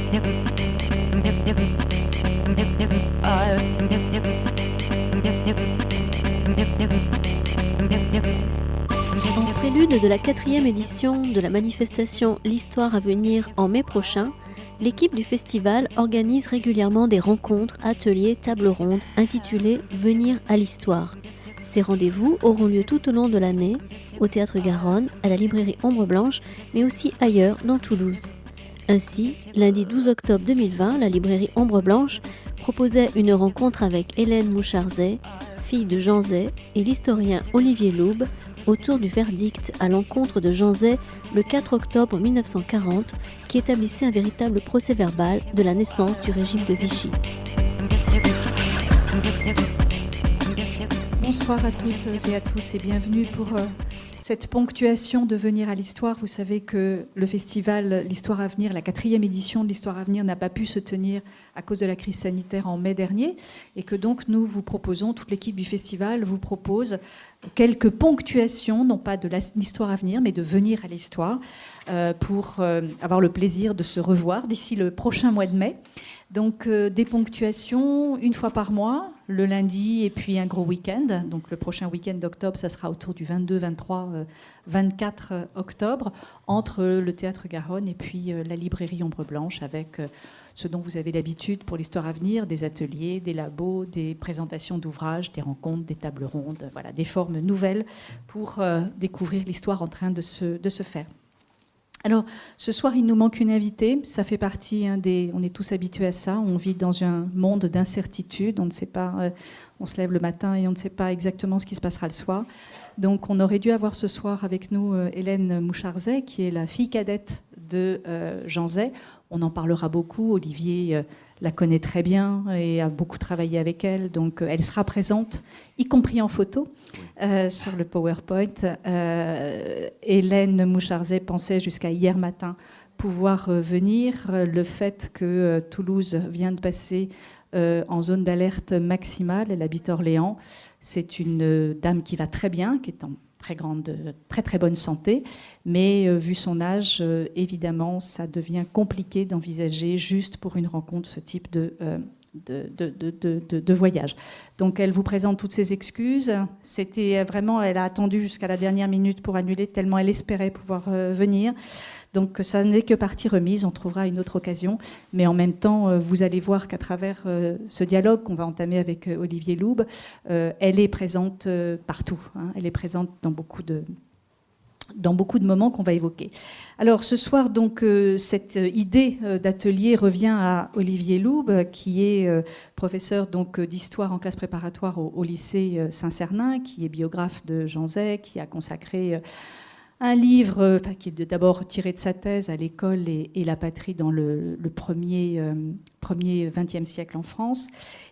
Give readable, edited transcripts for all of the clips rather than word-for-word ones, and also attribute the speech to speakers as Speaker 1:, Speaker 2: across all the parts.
Speaker 1: En prélude de la 4e édition de la manifestation L'Histoire à venir en mai prochain, l'équipe du festival organise régulièrement des rencontres, ateliers, tables rondes intitulées « Venir à l'Histoire ». Ces rendez-vous auront lieu tout au long de l'année, au Théâtre Garonne, à la librairie Ombre Blanche, mais aussi ailleurs dans Toulouse. Ainsi, lundi 12 octobre 2020, la librairie Ombre Blanche proposait une rencontre avec Hélène Mouchard-Zay, fille de Jean Zay, et l'historien Olivier Loub, autour du verdict à l'encontre de Jean Zay le 4 octobre 1940, qui établissait un véritable procès-verbal de la naissance du régime de Vichy.
Speaker 2: Bonsoir à toutes et à tous et bienvenue pour cette ponctuation de Venir à l'Histoire. Vous savez que le festival L'Histoire à venir, la 4e édition de l'Histoire à venir n'a pas pu se tenir à cause de la crise sanitaire en mai dernier et que donc nous vous proposons, toute l'équipe du festival vous propose quelques ponctuations, non pas de l'Histoire à venir, mais de Venir à l'Histoire pour avoir le plaisir de se revoir d'ici le prochain mois de mai. Donc des ponctuations une fois par mois, le lundi et puis un gros week-end. Donc le prochain week-end d'octobre, ça sera autour du 22, 23, 24 octobre, entre le Théâtre Garonne et puis la librairie Ombre Blanche, avec ce dont vous avez l'habitude pour l'Histoire à venir, des ateliers, des labos, des présentations d'ouvrages, des rencontres, des tables rondes, voilà, des formes nouvelles pour découvrir l'histoire en train de se faire. Alors, ce soir, il nous manque une invitée. Ça fait partie on est tous habitués à ça. On vit dans un monde d'incertitude. On ne sait pas. On se lève le matin et on ne sait pas exactement ce qui se passera le soir. Donc, on aurait dû avoir ce soir avec nous Hélène Mouchard-Zay, qui est la fille cadette de Jean Zay. On en parlera beaucoup. Olivier la connaît très bien et a beaucoup travaillé avec elle. Donc, elle sera présente, y compris en photo, sur le PowerPoint. Hélène Mouchard-Zay pensait jusqu'à hier matin pouvoir venir. Le fait que Toulouse vient de passer en zone d'alerte maximale, elle habite Orléans. C'est une dame qui va très bien, qui est en très bonne santé, mais vu son âge, évidemment, ça devient compliqué d'envisager juste pour une rencontre ce type de voyage. Donc elle vous présente toutes ses excuses. C'était vraiment, elle a attendu jusqu'à la dernière minute pour annuler, tellement elle espérait pouvoir venir. Donc ça n'est que partie remise, on trouvera une autre occasion. Mais en même temps, vous allez voir qu'à travers ce dialogue qu'on va entamer avec Olivier Loub, elle est présente partout. Elle est présente dans beaucoup de moments qu'on va évoquer. Alors ce soir, donc, cette idée d'atelier revient à Olivier Loub, qui est professeur donc, d'histoire en classe préparatoire au lycée Saint-Cernin, qui est biographe de Jean Zay, qui a consacré un livre qui est d'abord tiré de sa thèse à l'école et la patrie dans le premier XXe siècle en France,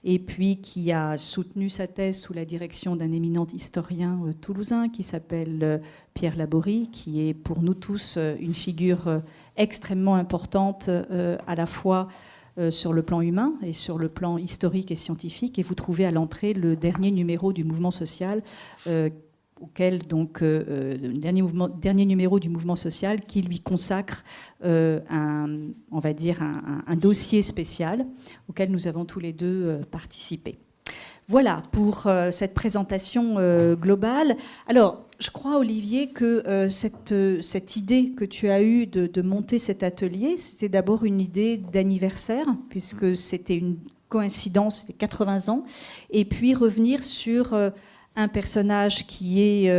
Speaker 2: et puis qui a soutenu sa thèse sous la direction d'un éminent historien toulousain qui s'appelle Pierre Laborie, qui est pour nous tous une figure extrêmement importante à la fois sur le plan humain et sur le plan historique et scientifique. Et vous trouvez à l'entrée le dernier numéro du Mouvement social auquel donc dernier numéro du Mouvement social qui lui consacre un dossier spécial auquel nous avons tous les deux participé. Voilà pour cette présentation globale. Alors, je crois, Olivier, que cette idée que tu as eue de monter cet atelier, c'était d'abord une idée d'anniversaire, puisque c'était une coïncidence, c'était 80 ans, et puis revenir sur un personnage qui est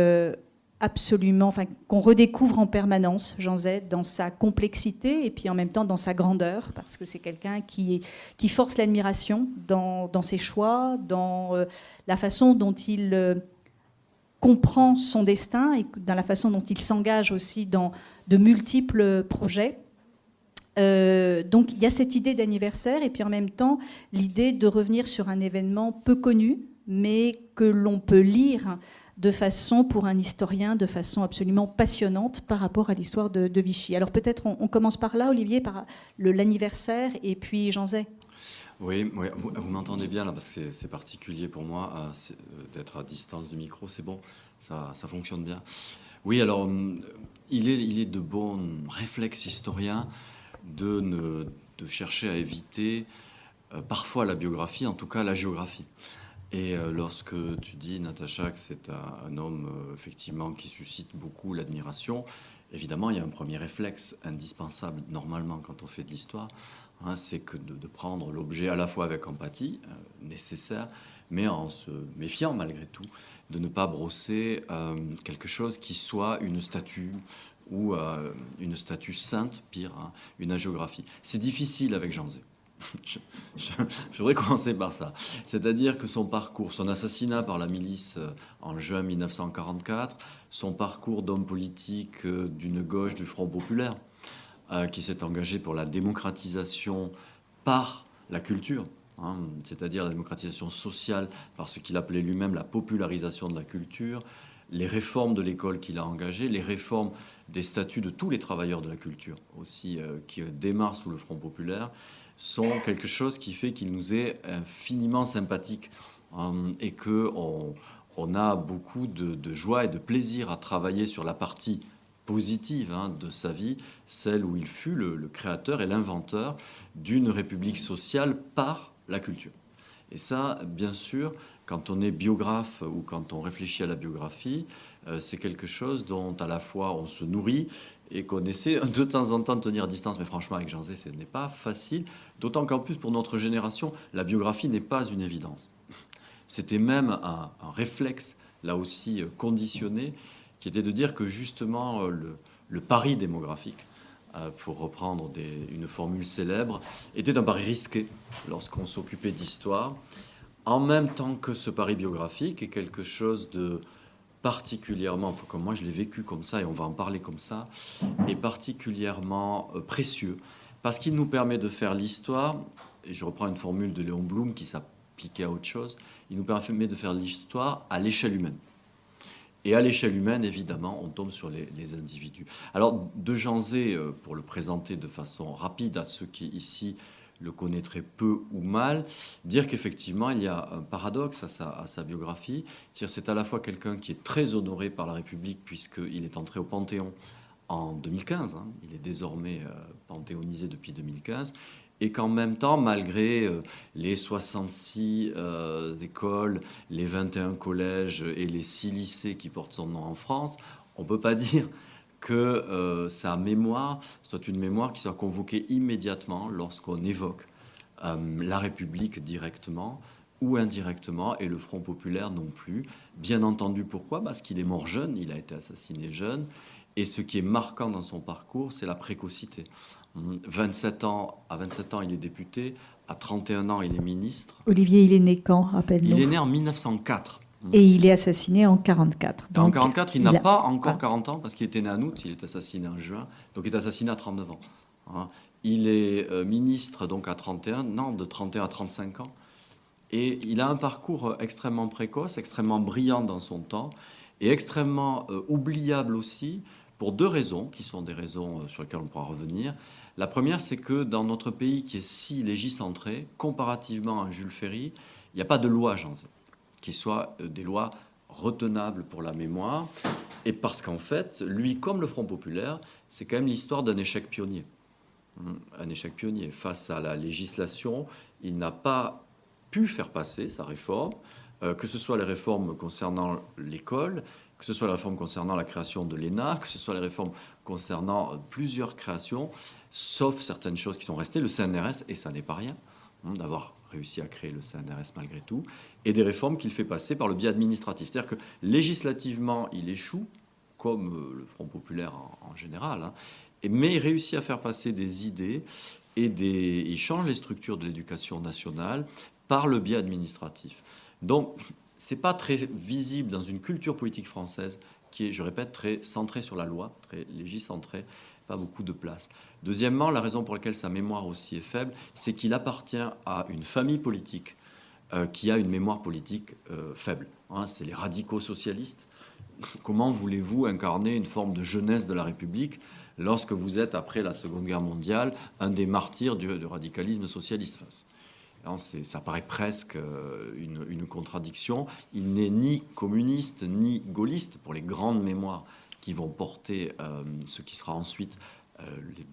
Speaker 2: absolument, qu'on redécouvre en permanence, Jean Zay, dans sa complexité et puis en même temps dans sa grandeur, parce que c'est quelqu'un qui force l'admiration dans ses choix, dans la façon dont il comprend son destin et dans la façon dont il s'engage aussi dans de multiples projets. Donc il y a cette idée d'anniversaire et puis en même temps l'idée de revenir sur un événement peu connu, mais que l'on peut lire de façon, pour un historien, de façon absolument passionnante par rapport à l'histoire de Vichy. Alors peut-être on commence par là, Olivier, par l'anniversaire, et puis Jean Zay.
Speaker 3: Oui, vous m'entendez bien là, parce que c'est particulier pour moi d'être à distance du micro, c'est bon, ça fonctionne bien. Oui, alors il est de bons réflexes historiens de chercher à éviter parfois la biographie, en tout cas la géographie. Et lorsque tu dis, Natacha, que c'est un homme effectivement qui suscite beaucoup l'admiration, évidemment, il y a un premier réflexe indispensable normalement quand on fait de l'histoire, hein, c'est que de prendre l'objet à la fois avec empathie, nécessaire, mais en se méfiant malgré tout, de ne pas brosser quelque chose qui soit une statue ou une statue sainte, pire, hein, une hagiographie. C'est difficile avec Jean Zay. Je voudrais commencer par ça. C'est-à-dire que son parcours, son assassinat par la milice en juin 1944, son parcours d'homme politique d'une gauche du Front populaire, qui s'est engagé pour la démocratisation par la culture, hein, c'est-à-dire la démocratisation sociale par ce qu'il appelait lui-même la popularisation de la culture, les réformes de l'école qu'il a engagées, les réformes des statuts de tous les travailleurs de la culture aussi, qui démarrent sous le Front populaire, sont quelque chose qui fait qu'il nous est infiniment sympathique et qu'on a beaucoup de joie et de plaisir à travailler sur la partie positive de sa vie, celle où il fut le créateur et l'inventeur d'une république sociale par la culture. Et ça, bien sûr, quand on est biographe ou quand on réfléchit à la biographie, c'est quelque chose dont à la fois on se nourrit et qu'on essaie de temps en temps de tenir distance. Mais franchement, avec Jean Zay, ce n'est pas facile. D'autant qu'en plus, pour notre génération, la biographie n'est pas une évidence. C'était même un réflexe, là aussi conditionné, qui était de dire que justement le pari démographique, pour reprendre une formule célèbre, était un pari risqué lorsqu'on s'occupait d'histoire, en même temps que ce pari biographique est quelque chose de particulièrement, comme moi je l'ai vécu comme ça, et on va en parler comme ça, est particulièrement précieux, parce qu'il nous permet de faire l'histoire, et je reprends une formule de Léon Blum qui s'appliquait à autre chose, il nous permet de faire l'histoire à l'échelle humaine. Et à l'échelle humaine, évidemment, on tombe sur les individus. Alors, de Jean Zay, pour le présenter de façon rapide à ceux qui, ici, le connaîtraient peu ou mal, dire qu'effectivement, il y a un paradoxe à sa biographie. C'est à la fois quelqu'un qui est très honoré par la République, puisqu'il est entré au Panthéon en 2015, hein, il est désormais panthéonisé depuis 2015, et qu'en même temps, malgré les 66 écoles, les 21 collèges et les 6 lycées qui portent son nom en France, on ne peut pas dire que sa mémoire soit une mémoire qui soit convoquée immédiatement lorsqu'on évoque la République directement ou indirectement, et le Front populaire non plus. Bien entendu, pourquoi ? Parce qu'il est mort jeune, il a été assassiné jeune, et ce qui est marquant dans son parcours, c'est la précocité. À 27 ans, il est député. À 31 ans, il est ministre.
Speaker 2: Olivier, il est né quand, rappelle-nous ?
Speaker 3: Il est né en 1904.
Speaker 2: Et il est assassiné en 1944.
Speaker 3: En 1944, il n'a pas encore 40 ans, parce qu'il était né en août, il est assassiné en juin. Donc il est assassiné à 39 ans. Il est ministre donc à 31 ans, de 31 à 35 ans. Et il a un parcours extrêmement précoce, extrêmement brillant dans son temps, et extrêmement oubliable aussi, pour 2 raisons, qui sont des raisons sur lesquelles on pourra revenir. La première, c'est que dans notre pays qui est si légicentré, comparativement à Jules Ferry, il n'y a pas de loi, Jean Zay, qui soient des lois retenables pour la mémoire. Et parce qu'en fait, lui, comme le Front populaire, c'est quand même l'histoire d'un échec pionnier. Un échec pionnier. Face à la législation, il n'a pas pu faire passer sa réforme, que ce soit les réformes concernant l'école, que ce soit les réformes concernant la création de l'ENA, que ce soit les réformes concernant plusieurs créations, sauf certaines choses qui sont restées, le CNRS, et ça n'est pas rien, d'avoir réussi à créer le CNRS malgré tout, et des réformes qu'il fait passer par le biais administratif. C'est-à-dire que législativement, il échoue, comme le Front populaire en général, mais il réussit à faire passer des idées et il change les structures de l'éducation nationale par le biais administratif. Donc, ce n'est pas très visible dans une culture politique française qui est, je répète, très centrée sur la loi, très légicentrée, pas beaucoup de place. Deuxièmement, la raison pour laquelle sa mémoire aussi est faible, c'est qu'il appartient à une famille politique qui a une mémoire politique faible. C'est les radicaux socialistes. Comment voulez-vous incarner une forme de jeunesse de la République lorsque vous êtes, après la Seconde Guerre mondiale, un des martyrs du radicalisme socialiste ? Ça paraît presque une contradiction. Il n'est ni communiste ni gaulliste pour les grandes mémoires qui vont porter ce qui sera ensuite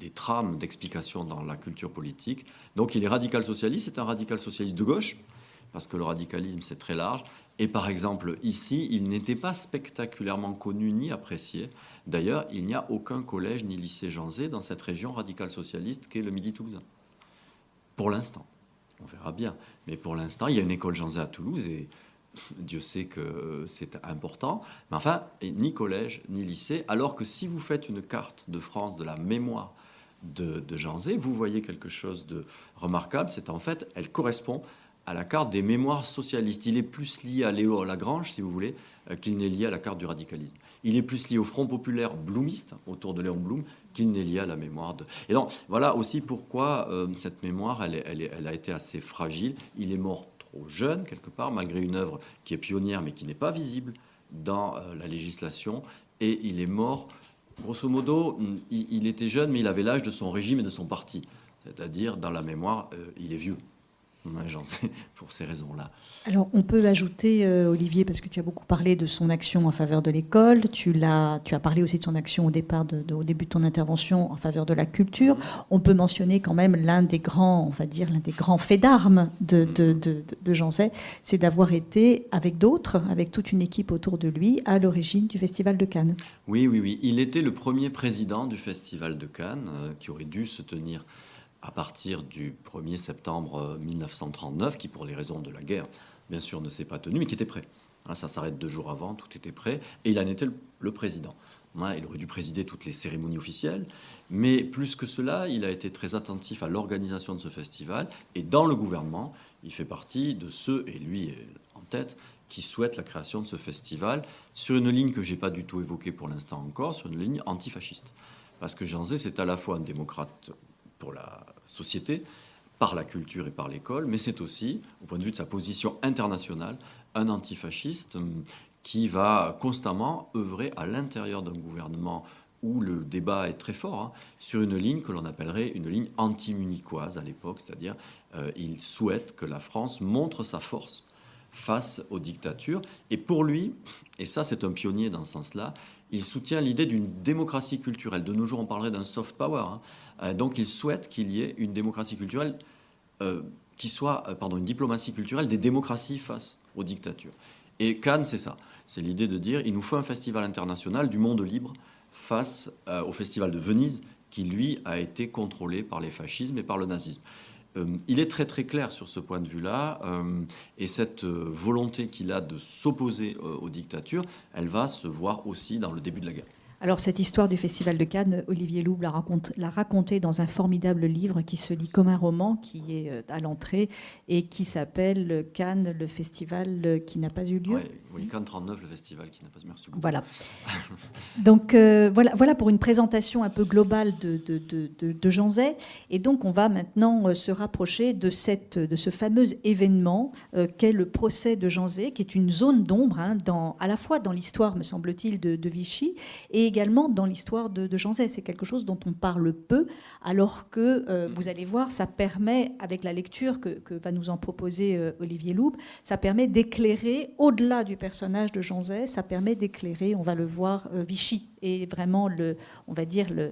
Speaker 3: des trames d'explication dans la culture politique. Donc il est radical socialiste, c'est un radical socialiste de gauche, parce que le radicalisme c'est très large. Et par exemple, ici, il n'était pas spectaculairement connu ni apprécié. D'ailleurs, il n'y a aucun collège ni lycée Jean Zay dans cette région radicale socialiste qu'est le Midi toulousain. Pour l'instant. On verra bien. Mais pour l'instant, il y a une école Jean Zay à Toulouse et Dieu sait que c'est important. Mais enfin, ni collège, ni lycée. Alors que si vous faites une carte de France de la mémoire de Jean Zay, vous voyez quelque chose de remarquable. C'est en fait, elle correspond à la carte des mémoires socialistes. Il est plus lié à Léo Lagrange, si vous voulez, qu'il n'est lié à la carte du radicalisme. Il est plus lié au Front populaire bloomiste, autour de Léon Blum, qu'il n'est lié à la mémoire de... Et donc, voilà aussi pourquoi cette mémoire, elle a été assez fragile. Il est mort trop jeune, quelque part, malgré une œuvre qui est pionnière, mais qui n'est pas visible dans la législation. Et il est mort, grosso modo, il était jeune, mais il avait l'âge de son régime et de son parti. C'est-à-dire, dans la mémoire, il est vieux. J'en sais, pour ces raisons-là.
Speaker 2: Alors, on peut ajouter, Olivier, parce que tu as beaucoup parlé de son action en faveur de l'école, tu as parlé aussi de son action au début de ton intervention en faveur de la culture. On peut mentionner quand même l'un des grands faits d'armes de Jean Zay, c'est d'avoir été, avec d'autres, avec toute une équipe autour de lui, à l'origine du Festival de Cannes.
Speaker 3: Oui. Il était le premier président du Festival de Cannes, qui aurait dû se tenir à partir du 1er septembre 1939, qui, pour les raisons de la guerre, bien sûr, ne s'est pas tenu, mais qui était prêt. Ça s'arrête 2 jours avant, tout était prêt, et il en était le président. Il aurait dû présider toutes les cérémonies officielles, mais plus que cela, il a été très attentif à l'organisation de ce festival, et dans le gouvernement, il fait partie de ceux, et lui est en tête, qui souhaitent la création de ce festival sur une ligne que je n'ai pas du tout évoquée pour l'instant encore, sur une ligne antifasciste. Parce que Jean Zay, c'est à la fois un démocrate pour la société, par la culture et par l'école, mais c'est aussi, au point de vue de sa position internationale, un antifasciste qui va constamment œuvrer à l'intérieur d'un gouvernement où le débat est très fort, sur une ligne que l'on appellerait une ligne anti-munichoise à l'époque, c'est-à-dire il souhaite que la France montre sa force face aux dictatures. Et pour lui, et ça c'est un pionnier dans ce sens-là, il soutient l'idée d'une démocratie culturelle. De nos jours, on parlerait d'un soft power. Donc, il souhaite qu'il y ait une démocratie culturelle qui soit, une diplomatie culturelle des démocraties face aux dictatures. Et Cannes, c'est ça. C'est l'idée de dire, il nous faut un festival international du monde libre face au festival de Venise, qui, lui, a été contrôlé par les fascismes et par le nazisme. Il est très très clair sur ce point de vue-là, et cette volonté qu'il a de s'opposer aux dictatures, elle va se voir aussi dans le début de la guerre.
Speaker 2: Alors cette histoire du Festival de Cannes, Olivier Loub l'a raconté dans un formidable livre qui se lit comme un roman, qui est à l'entrée et qui s'appelle Cannes, le festival qui n'a pas eu lieu.
Speaker 3: Oui, Cannes 39, le festival qui n'a pas eu lieu. Merci beaucoup.
Speaker 2: Voilà. Donc voilà pour une présentation un peu globale de Jean Zay. Et donc on va maintenant se rapprocher de ce fameux événement qu'est le procès de Jean Zay, qui est une zone d'ombre à la fois dans l'histoire, me semble-t-il, de Vichy et également dans l'histoire de Jean Zay. C'est quelque chose dont on parle peu, alors que, vous allez voir, ça permet, avec la lecture que va nous en proposer Olivier Loub, ça permet d'éclairer, au-delà du personnage de Jean Zay, ça permet d'éclairer, on va le voir, Vichy, et vraiment,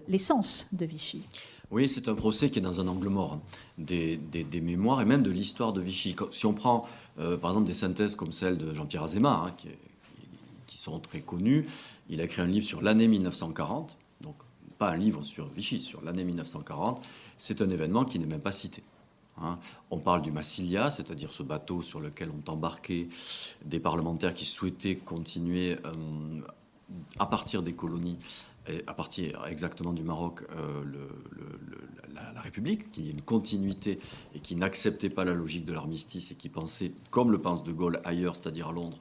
Speaker 2: l'essence de Vichy.
Speaker 3: Oui, c'est un procès qui est dans un angle mort des mémoires et même de l'histoire de Vichy. Si on prend, par exemple, des synthèses comme celle de Jean-Pierre Azéma, qui sont très connues, il a écrit un livre sur l'année 1940, donc pas un livre sur Vichy, sur l'année 1940. C'est un événement qui n'est même pas cité. On parle du Massilia, c'est-à-dire ce bateau sur lequel ont embarqué des parlementaires qui souhaitaient continuer à partir des colonies, à partir exactement du Maroc, la République, qu'il y ait une continuité et qui n'acceptait pas la logique de l'armistice et qui pensait, comme le pense De Gaulle ailleurs, c'est-à-dire à Londres,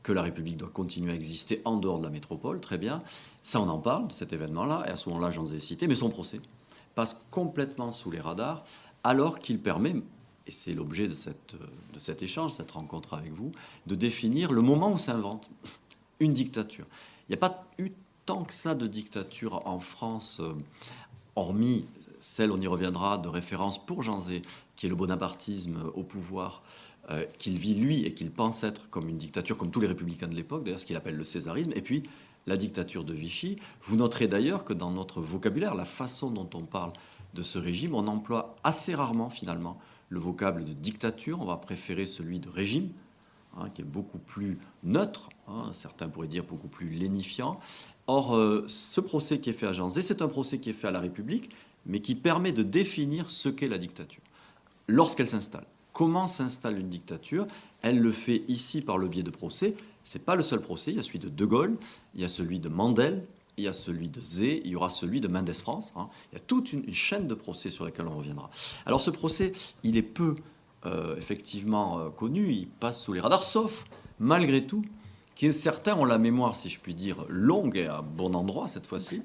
Speaker 3: que la République doit continuer à exister en dehors de la métropole. Très bien. Ça, on en parle, de cet événement-là. Et à ce moment-là, j'en ai cité. Mais son procès passe complètement sous les radars, alors qu'il permet, et c'est l'objet de cet échange, cette rencontre avec vous, de définir le moment où s'invente une dictature. Il n'y a pas eu tant que ça de dictature en France, hormis celle, on y reviendra, de référence pour Jean Zay, qui est le bonapartisme au pouvoir, qu'il vit lui et qu'il pense être comme une dictature, comme tous les républicains de l'époque, d'ailleurs ce qu'il appelle le césarisme, et puis la dictature de Vichy. Vous noterez d'ailleurs que dans notre vocabulaire, la façon dont on parle de ce régime, on emploie assez rarement finalement le vocable de dictature. On va préférer celui de régime, qui est beaucoup plus neutre, certains pourraient dire beaucoup plus lénifiant. Or, ce procès qui est fait à Janzé, c'est un procès qui est fait à la République, mais qui permet de définir ce qu'est la dictature lorsqu'elle s'installe. Comment s'installe une dictature? Elle le fait ici par le biais de procès. Ce n'est pas le seul procès. Il y a celui de De Gaulle, il y a celui de Mandel, il y a celui de Zé, il y aura celui de Mendes France. Il y a toute une chaîne de procès sur laquelle on reviendra. Alors ce procès, il est peu effectivement connu, il passe sous les radars, sauf malgré tout que certains ont la mémoire, si je puis dire, longue et à bon endroit cette fois-ci.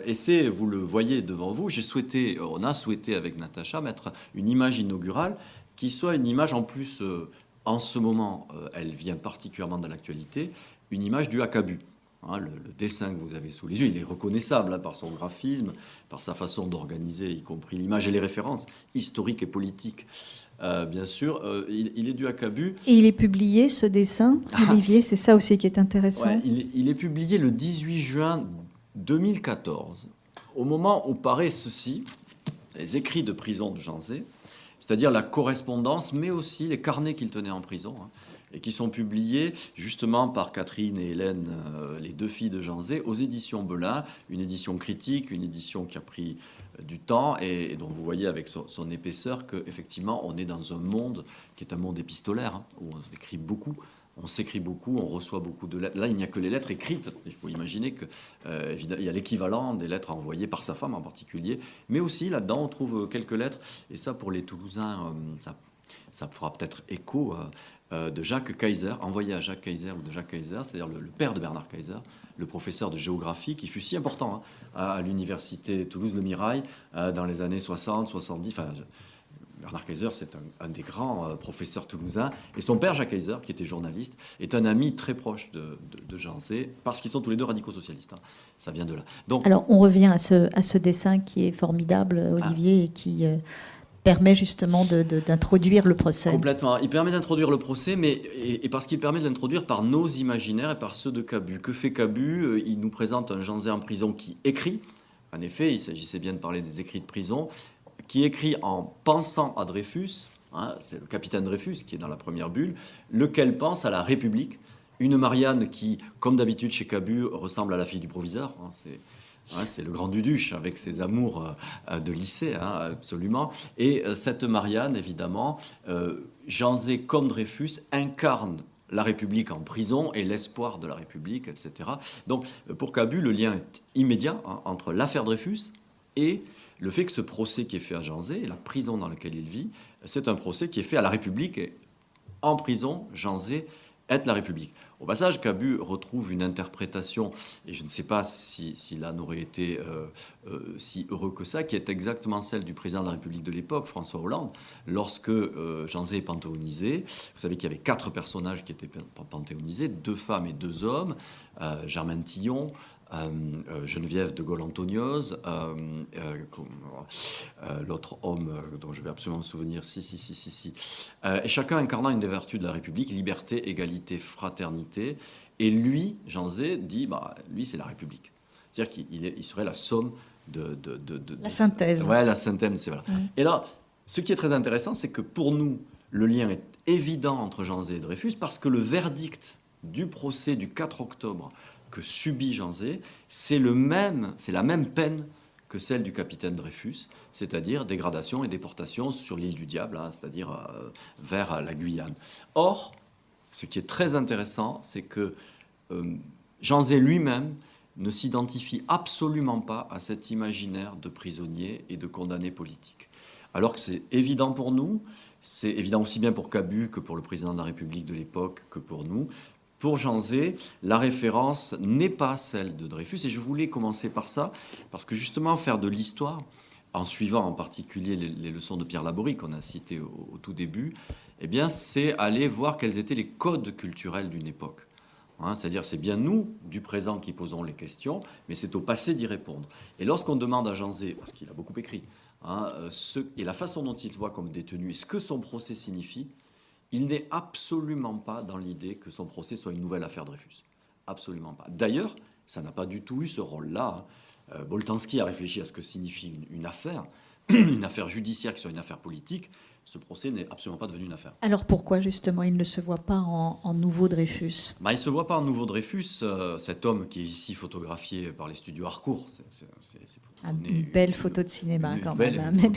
Speaker 3: Et c'est, vous le voyez devant vous, on a souhaité avec Natacha mettre une image inaugurale qui soit une image en plus, en ce moment, elle vient particulièrement de l'actualité, une image du Hakabu. Le dessin que vous avez sous les yeux, il est reconnaissable par son graphisme, par sa façon d'organiser, y compris l'image et les références historiques et politiques. Bien sûr, il est du Hakabu.
Speaker 2: Et il est publié, ce dessin, Olivier, c'est ça aussi qui est intéressant.
Speaker 3: Ouais, il est publié le 18 juin 2014, au moment où paraît ceci, les écrits de prison de Janzé, c'est-à-dire la correspondance, mais aussi les carnets qu'il tenait en prison, et qui sont publiés justement par Catherine et Hélène, les deux filles de Janzé, aux éditions Belin, une édition critique, une édition qui a pris du temps et dont vous voyez avec son épaisseur qu'effectivement on est dans un monde qui est un monde épistolaire, où on s'écrit beaucoup. On s'écrit beaucoup, on reçoit beaucoup de lettres. Là, il n'y a que les lettres écrites. Il faut imaginer qu'il y a l'équivalent des lettres envoyées par sa femme en particulier. Mais aussi, là-dedans, on trouve quelques lettres. Et ça, pour les Toulousains, ça fera peut-être écho de Jacques Kaiser, envoyé à Jacques Kaiser ou de Jacques Kaiser, c'est-à-dire le père de Bernard Kaiser, le professeur de géographie qui fut si important à l'université Toulouse-Le Mirail dans les années 60, 70. Bernard Kaiser, c'est un des grands professeurs toulousains. Et son père, Jacques Kaiser, qui était journaliste, est un ami très proche de Janzé, parce qu'ils sont tous les deux radicaux socialistes. Ça vient de là. Donc,
Speaker 2: alors, on revient à ce dessin qui est formidable, Olivier, et qui permet justement d'introduire le procès.
Speaker 3: Complètement. Il permet d'introduire le procès, et parce qu'il permet de l'introduire par nos imaginaires et par ceux de Cabu. Que fait Cabu? Il nous présente un Janzé en prison qui écrit. En effet, il s'agissait bien de parler des écrits de prison, qui écrit en pensant à Dreyfus, c'est le capitaine Dreyfus qui est dans la première bulle, lequel pense à la République, une Marianne qui, comme d'habitude chez Cabu, ressemble à la fille du proviseur, c'est le grand Duduche avec ses amours de lycée, absolument, et cette Marianne, évidemment, Janzé comme Dreyfus incarne la République en prison et l'espoir de la République, etc. Donc, pour Cabu, le lien est immédiat entre l'affaire Dreyfus et le fait que ce procès qui est fait à Janzé, la prison dans laquelle il vit, c'est un procès qui est fait à la République. Et en prison, Janzé est la République. Au passage, Cabu retrouve une interprétation, et je ne sais pas si là n'aurait été si heureux que ça, qui est exactement celle du président de la République de l'époque, François Hollande, lorsque Janzé est panthéonisé. Vous savez qu'il y avait 4 personnages qui étaient panthéonisés, 2 femmes et 2 hommes, Germaine Tillon, Geneviève de Gaulle-Antonios, l'autre homme dont je vais absolument me souvenir, et chacun incarnant une des vertus de la République, liberté, égalité, fraternité. Et lui, Janzé, dit, lui, c'est la République. C'est-à-dire qu'il serait la somme de
Speaker 2: la synthèse.
Speaker 3: Ouais, la synthèse, c'est voilà. Et là, ce qui est très intéressant, c'est que pour nous, le lien est évident entre Janzé et Dreyfus, parce que le verdict du procès du 4 octobre que subit Janzé, c'est la même peine que celle du capitaine Dreyfus, c'est-à-dire dégradation et déportation sur l'île du Diable, c'est-à-dire vers la Guyane. Or, ce qui est très intéressant, c'est que Janzé lui-même ne s'identifie absolument pas à cet imaginaire de prisonnier et de condamné politique. Alors que c'est évident pour nous, c'est évident aussi bien pour Cabu que pour le président de la République de l'époque que pour nous. Pour Janzé, la référence n'est pas celle de Dreyfus. Et je voulais commencer par ça, parce que justement, faire de l'histoire, en suivant en particulier les leçons de Pierre Laborie qu'on a citées au tout début, eh bien, c'est aller voir quels étaient les codes culturels d'une époque. C'est-à-dire, c'est bien nous, du présent, qui posons les questions, mais c'est au passé d'y répondre. Et lorsqu'on demande à Janzé, parce qu'il a beaucoup écrit, et la façon dont il se voit comme détenu, et ce que son procès signifie, il n'est absolument pas dans l'idée que son procès soit une nouvelle affaire Dreyfus. absolument pas. D'ailleurs, ça n'a pas du tout eu ce rôle-là. Boltanski a réfléchi à ce que signifie une affaire, une affaire judiciaire qui soit une affaire politique. Ce procès n'est absolument pas devenu une affaire.
Speaker 2: Alors pourquoi justement il ne se voit pas en nouveau Dreyfus?
Speaker 3: Il ne se voit pas en nouveau Dreyfus, cet homme qui est ici photographié par les studios Harcourt.
Speaker 2: Une belle photo de cinéma quand même. Hein. Même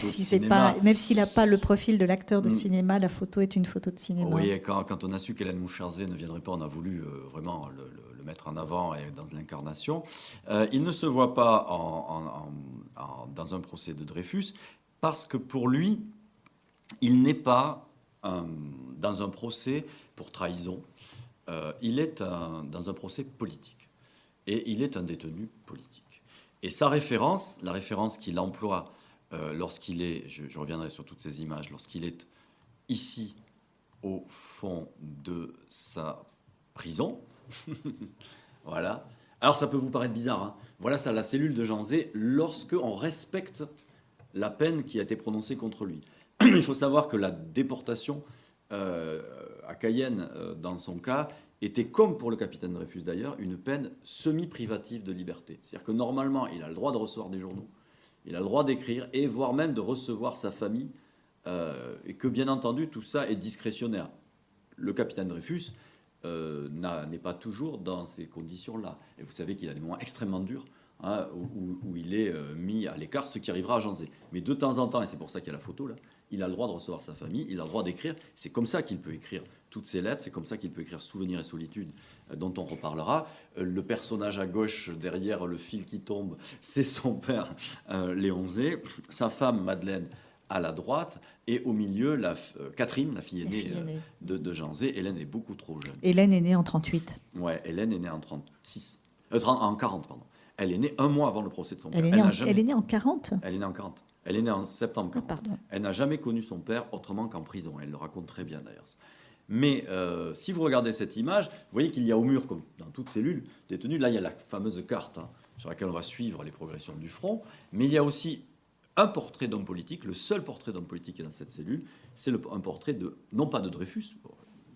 Speaker 2: s'il n'a pas le profil de l'acteur de cinéma, la photo est une photo de cinéma.
Speaker 3: Oui, et quand on a su qu'Hélène Moucharzé ne viendrait pas, on a voulu vraiment le mettre en avant et dans l'incarnation. Il ne se voit pas dans un procès de Dreyfus parce que pour lui, il n'est pas dans un procès pour trahison, il est dans un procès politique. Et il est un détenu politique. Et la référence qu'il emploie lorsqu'il est, je reviendrai sur toutes ces images, lorsqu'il est ici au fond de sa prison, voilà. Alors ça peut vous paraître bizarre, hein. Voilà ça, la cellule de Jean Zay, lorsqu'on respecte la peine qui a été prononcée contre lui. Il faut savoir que la déportation à Cayenne, dans son cas, était, comme pour le capitaine Dreyfus d'ailleurs, une peine semi-privative de liberté. C'est-à-dire que normalement, il a le droit de recevoir des journaux, il a le droit d'écrire, et voire même de recevoir sa famille, et que bien entendu, tout ça est discrétionnaire. Le capitaine Dreyfus n'est pas toujours dans ces conditions-là. Et vous savez qu'il a des moments extrêmement durs, hein, où il est mis à l'écart, ce qui arrivera à Jean Zay. Mais de temps en temps, et c'est pour ça qu'il y a la photo là, il a le droit de recevoir sa famille, il a le droit d'écrire. C'est comme ça qu'il peut écrire toutes ses lettres, c'est comme ça qu'il peut écrire Souvenirs et solitude, dont on reparlera. Le personnage à gauche, derrière le fil qui tombe, c'est son père, Léon Zay. Sa femme, Madeleine, à la droite, et au milieu, Catherine, la fille aînée de Jean Zay. Hélène est beaucoup trop jeune.
Speaker 2: Hélène est née en 38.
Speaker 3: Ouais, Hélène est née en 40, pardon. Elle est née un mois avant le procès de son père.
Speaker 2: Elle est née en 40 ?
Speaker 3: Elle est née en 40. Elle est née en septembre 40.
Speaker 2: Ah, pardon.
Speaker 3: Elle n'a jamais connu son père autrement qu'en prison. Elle le raconte très bien d'ailleurs. Mais si vous regardez cette image, vous voyez qu'il y a au mur, comme dans toute cellule détenue, là il y a la fameuse carte, hein, sur laquelle on va suivre les progressions du front, mais il y a aussi un portrait d'homme politique. Le seul portrait d'homme politique qui est dans cette cellule, c'est un portrait non pas de Dreyfus. Bon,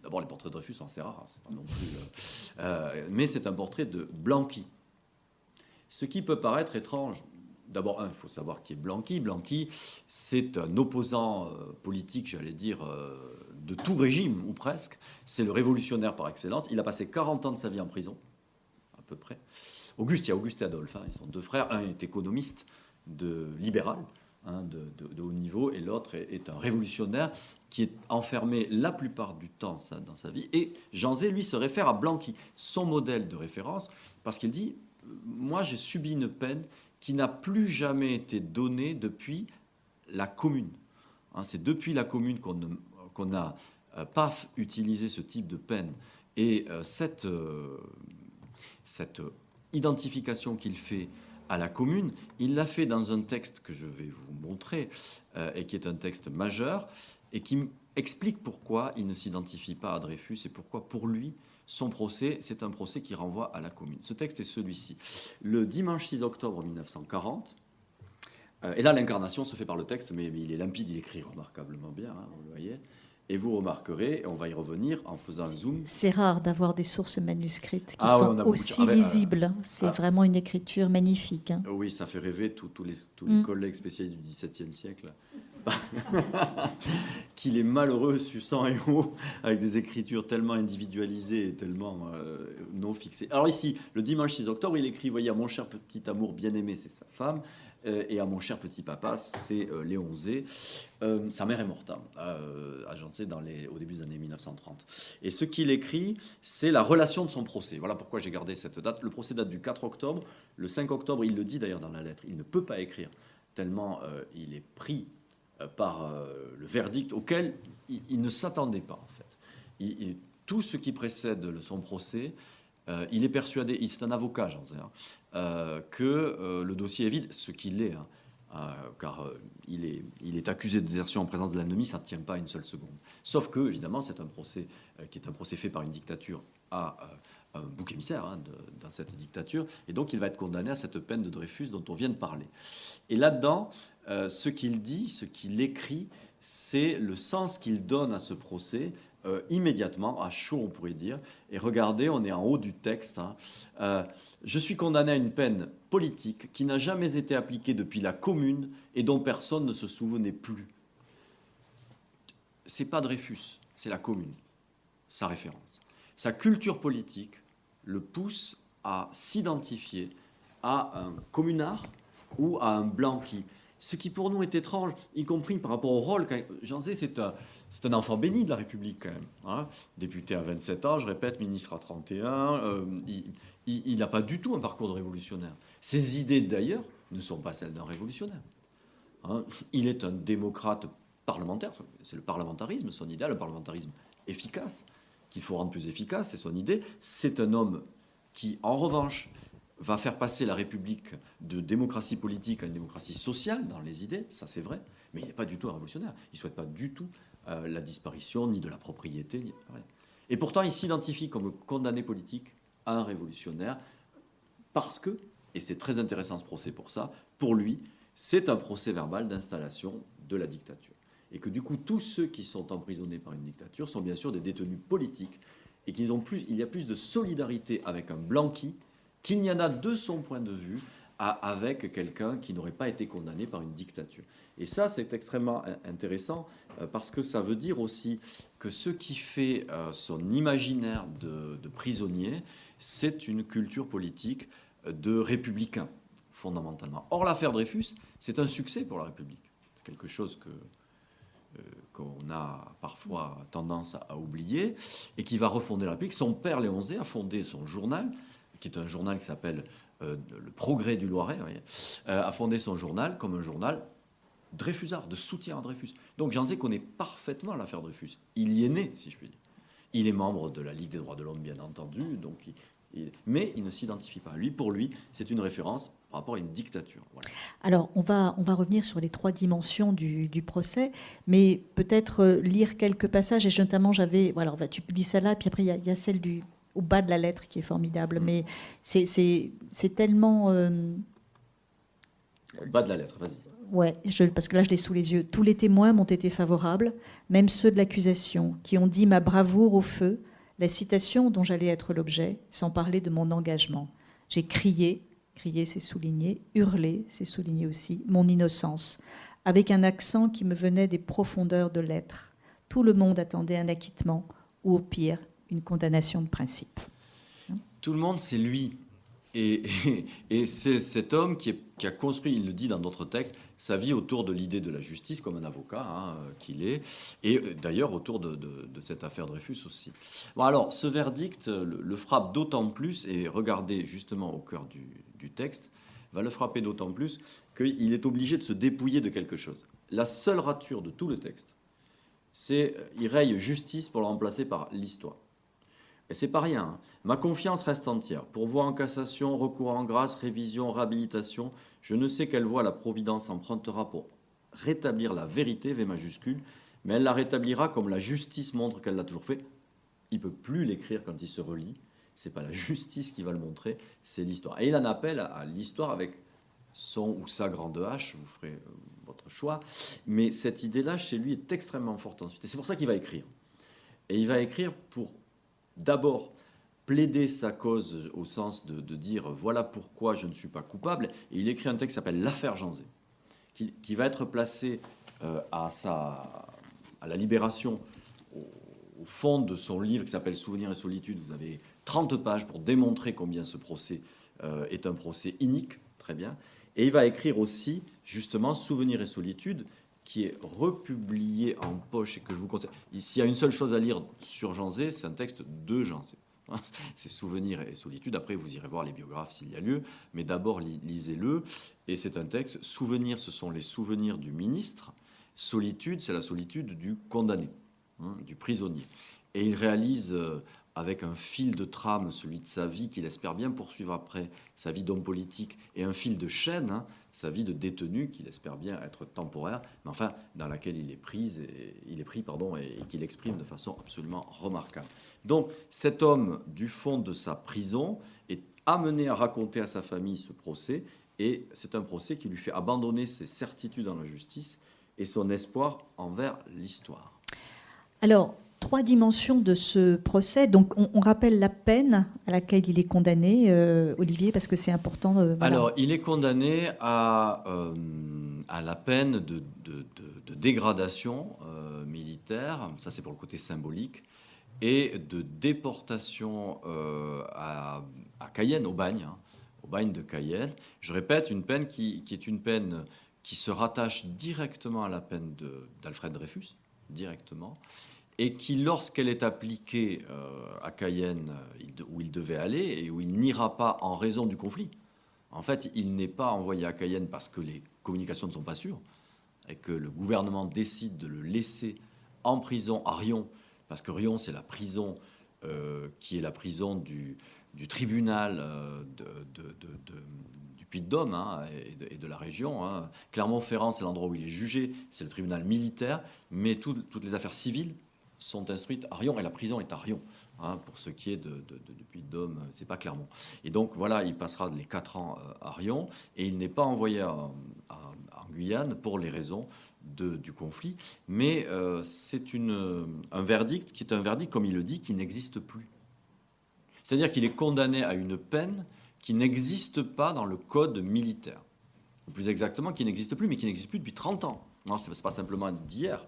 Speaker 3: d'abord, les portraits de Dreyfus sont assez rares, hein, c'est pas non plus, mais c'est un portrait de Blanqui. Ce qui peut paraître étrange. D'abord, il faut savoir qui est Blanqui. Blanqui, c'est un opposant politique, j'allais dire, de tout régime, ou presque. C'est le révolutionnaire par excellence. Il a passé 40 ans de sa vie en prison, à peu près. Il y a Auguste et Adolphe, hein, ils sont deux frères. Un est économiste, libéral, hein, de haut niveau, et l'autre est un révolutionnaire qui est enfermé la plupart du temps dans sa vie. Et Jean Zay, lui, se réfère à Blanqui, son modèle de référence, parce qu'il dit « Moi, j'ai subi une peine qui n'a plus jamais été donnée depuis la Commune. Hein, c'est depuis la Commune qu'on n'a pas utilisé ce type de peine. Et cette identification qu'il fait à la Commune, il l'a fait dans un texte que je vais vous montrer, et qui est un texte majeur, et qui explique pourquoi il ne s'identifie pas à Dreyfus et pourquoi, pour lui, son procès, c'est un procès qui renvoie à la Commune. Ce texte est celui-ci. Le dimanche 6 octobre 1940, et là l'incarnation se fait par le texte, mais il est limpide, il écrit remarquablement bien, hein, vous le voyez. Et vous remarquerez, on va y revenir en faisant un zoom.
Speaker 2: C'est rare d'avoir des sources manuscrites qui sont aussi lisibles. C'est vraiment une écriture magnifique. Hein.
Speaker 3: Oui, ça fait rêver tous les collègues spécialistes du XVIIe siècle. Qu'il est malheureux, suçant et haut, avec des écritures tellement individualisées et tellement non fixées. Alors ici, le dimanche 6 octobre, il écrit, voyez, à mon cher petit amour bien-aimé, c'est sa femme, et à mon cher petit papa, c'est Léon Zay. Sa mère est morte, agencée au début des années 1930. Et ce qu'il écrit, c'est la relation de son procès. Voilà pourquoi j'ai gardé cette date. Le procès date du 4 octobre. Le 5 octobre, il le dit d'ailleurs dans la lettre, il ne peut pas écrire, tellement il est pris par le verdict auquel il ne s'attendait pas, en fait. Tout ce qui précède son procès, il est persuadé, c'est un avocat, Jean Zay, que le dossier est vide, ce qu'il est, car il est accusé de désertion en présence de l'ennemi, ça ne tient pas une seule seconde. Sauf que, évidemment, c'est un procès qui est un procès fait par une dictature à un bouc émissaire dans cette dictature, et donc il va être condamné à cette peine de Dreyfus dont on vient de parler. Et là-dedans, ce qu'il dit, ce qu'il écrit, c'est le sens qu'il donne à ce procès immédiatement, à chaud on pourrait dire, et regardez, on est en haut du texte, hein. Je suis condamné à une peine politique qui n'a jamais été appliquée depuis la Commune et dont personne ne se souvenait plus. C'est pas Dreyfus, c'est la Commune, sa référence. Sa culture politique le pousse à s'identifier à un communard ou à un blanqui. Ce qui pour nous est étrange, y compris par rapport au rôle. Jean Zay, c'est un enfant béni de la République quand même. Hein. Député à 27 ans, je répète, ministre à 31. Il n'a pas du tout un parcours de révolutionnaire. Ses idées d'ailleurs ne sont pas celles d'un révolutionnaire. Hein. Il est un démocrate parlementaire. C'est le parlementarisme, son idéal, le parlementarisme efficace, qu'il faut rendre plus efficace, c'est son idée. C'est un homme qui, en revanche, va faire passer la République de démocratie politique à une démocratie sociale dans les idées, ça c'est vrai, mais il n'est pas du tout un révolutionnaire. Il ne souhaite pas du tout la disparition ni de la propriété. Ni rien. Et pourtant, il s'identifie comme condamné politique à un révolutionnaire parce que, et c'est très intéressant ce procès pour ça, pour lui, c'est un procès verbal d'installation de la dictature. Et que du coup, tous ceux qui sont emprisonnés par une dictature sont bien sûr des détenus politiques et qu'il y a plus de solidarité avec un blanqui qu'il n'y en a de son point de vue avec quelqu'un qui n'aurait pas été condamné par une dictature. Et ça, c'est extrêmement intéressant parce que ça veut dire aussi que ce qui fait son imaginaire de prisonnier, c'est une culture politique de républicain, fondamentalement. Or, l'affaire Dreyfus, c'est un succès pour la République. C'est quelque chose qu'on a parfois tendance à oublier et qui va refonder la République. Son père, Léon Zay, a fondé son journal, qui est un journal qui s'appelle Le Progrès du Loiret, a fondé son journal comme un journal dreyfusard, de soutien à Dreyfus. Donc Jean Zay connaît parfaitement l'affaire Dreyfus. Il y est né, si je puis dire. Il est membre de la Ligue des droits de l'homme, bien entendu, donc mais il ne s'identifie pas. Pour lui, c'est une référence par rapport à une dictature. Voilà.
Speaker 2: Alors, on va revenir sur les 3 dimensions du procès, mais peut-être lire quelques passages, et notamment voilà, tu lis ça là, puis après il y a celle au bas de la lettre qui est formidable, mais c'est tellement...
Speaker 3: Au bas de la lettre, vas-y.
Speaker 2: Ouais, parce que là je l'ai sous les yeux. Tous les témoins m'ont été favorables, même ceux de l'accusation, qui ont dit ma bravoure au feu, la citation dont j'allais être l'objet, sans parler de mon engagement. J'ai crié c'est souligné, hurlé, c'est souligné aussi, mon innocence, avec un accent qui me venait des profondeurs de l'être. Tout le monde attendait un acquittement, ou au pire, une condamnation de principe.
Speaker 3: Tout le monde, c'est lui. Et c'est cet homme qui a construit, il le dit dans d'autres textes, sa vie autour de l'idée de la justice, comme un avocat qu'il est, et d'ailleurs autour de cette affaire Dreyfus aussi. Bon, alors, ce verdict le frappe d'autant plus, et regardez justement au cœur du texte, va le frapper d'autant plus qu'il est obligé de se dépouiller de quelque chose. La seule rature de tout le texte, c'est il raye justice pour le remplacer par l'histoire. Et c'est pas rien. Hein. Ma confiance reste entière. Pourvoi en cassation, recours en grâce, révision, réhabilitation, je ne sais quelle voie la Providence empruntera pour rétablir la vérité, V majuscule, mais elle la rétablira comme la justice montre qu'elle l'a toujours fait. Il ne peut plus l'écrire quand il se relit. Ce n'est pas la justice qui va le montrer, c'est l'histoire. Et il en appelle à l'histoire avec son ou sa grande hache, vous ferez votre choix. Mais cette idée-là, chez lui, est extrêmement forte ensuite. Et c'est pour ça qu'il va écrire. Et il va écrire pour... d'abord, plaider sa cause au sens de dire voilà pourquoi je ne suis pas coupable. Et il écrit un texte qui s'appelle L'affaire Jean Zay, qui va être placé à la Libération, au fond de son livre qui s'appelle Souvenirs et solitude. Vous avez 30 pages pour démontrer combien ce procès est un procès inique, très bien. Et il va écrire aussi, justement, Souvenirs et solitude, qui est republié en poche et que je vous conseille. S'il y a une seule chose à lire sur Jean Zay, c'est un texte de Jean Zay. C'est Souvenirs et solitude. Après, vous irez voir les biographes s'il y a lieu. Mais d'abord, lisez-le. Et c'est un texte. Souvenirs, ce sont les souvenirs du ministre. Solitude, c'est la solitude du condamné, du prisonnier. Et il réalise avec un fil de trame, celui de sa vie, qu'il espère bien poursuivre après, sa vie d'homme politique, et un fil de chaîne, sa vie de détenu, qu'il espère bien être temporaire, mais enfin, dans laquelle il est pris, et qu'il exprime de façon absolument remarquable. Donc, cet homme, du fond de sa prison, est amené à raconter à sa famille ce procès, et c'est un procès qui lui fait abandonner ses certitudes en la justice et son espoir envers l'histoire.
Speaker 2: Alors, 3 dimensions de ce procès. Donc, on rappelle la peine à laquelle il est condamné, Olivier, parce que c'est important. Voilà.
Speaker 3: Alors, il est condamné à la peine de dégradation militaire, ça c'est pour le côté symbolique, et de déportation à Cayenne, au bagne de Cayenne. Je répète, une peine qui est une peine qui se rattache directement à la peine d'Alfred Dreyfus, directement, et qui, lorsqu'elle est appliquée à Cayenne, où il devait aller, et où il n'ira pas en raison du conflit, en fait, il n'est pas envoyé à Cayenne parce que les communications ne sont pas sûres, et que le gouvernement décide de le laisser en prison à Riom, parce que Riom, c'est la prison qui est la prison du tribunal du Puy-de-Dôme et de la région. Clermont-Ferrand, c'est l'endroit où il est jugé, c'est le tribunal militaire, mais toutes les affaires civiles sont instruites à Riom, et la prison est à Riom. Pour ce qui est de Puy-de-Dôme, c'est pas Clermont. Et donc voilà, il passera les 4 ans à Riom, et il n'est pas envoyé en Guyane pour les raisons du conflit. Mais c'est un verdict qui est un verdict, comme il le dit, qui n'existe plus. C'est-à-dire qu'il est condamné à une peine qui n'existe pas dans le code militaire. Ou plus exactement, qui n'existe plus, mais qui n'existe plus depuis 30 ans. Non, ce n'est pas simplement d'hier.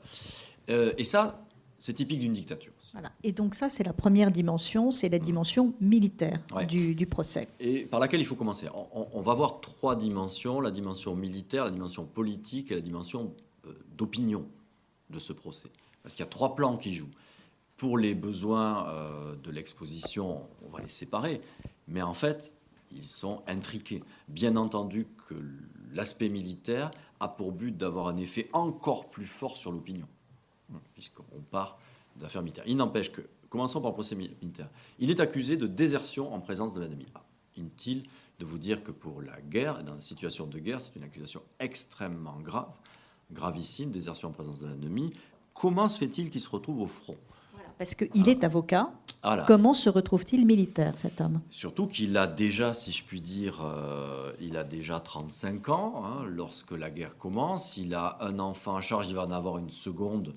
Speaker 3: Et ça, c'est typique d'une dictature.
Speaker 2: Voilà. Et donc ça, c'est la première dimension, c'est la dimension militaire du procès.
Speaker 3: Et par laquelle il faut commencer. On va voir 3 dimensions, la dimension militaire, la dimension politique et la dimension d'opinion de ce procès. Parce qu'il y a 3 plans qui jouent. Pour les besoins de l'exposition, on va les séparer, mais en fait, ils sont intriqués. Bien entendu que l'aspect militaire a pour but d'avoir un effet encore plus fort sur l'opinion, puisqu'on part d'affaires militaires. Il n'empêche que, commençons par le procès militaire, il est accusé de désertion en présence de l'ennemi. Inutile de vous dire que pour la guerre, dans une situation de guerre, c'est une accusation extrêmement grave, gravissime, désertion en présence de l'ennemi. Comment se fait-il qu'il se retrouve au front ?
Speaker 2: Parce qu'il est avocat.
Speaker 3: Voilà.
Speaker 2: Comment se retrouve-t-il militaire, cet homme ?
Speaker 3: Surtout qu'il a déjà, si je puis dire, il a déjà 35 ans lorsque la guerre commence. Il a un enfant à charge, il va en avoir une seconde.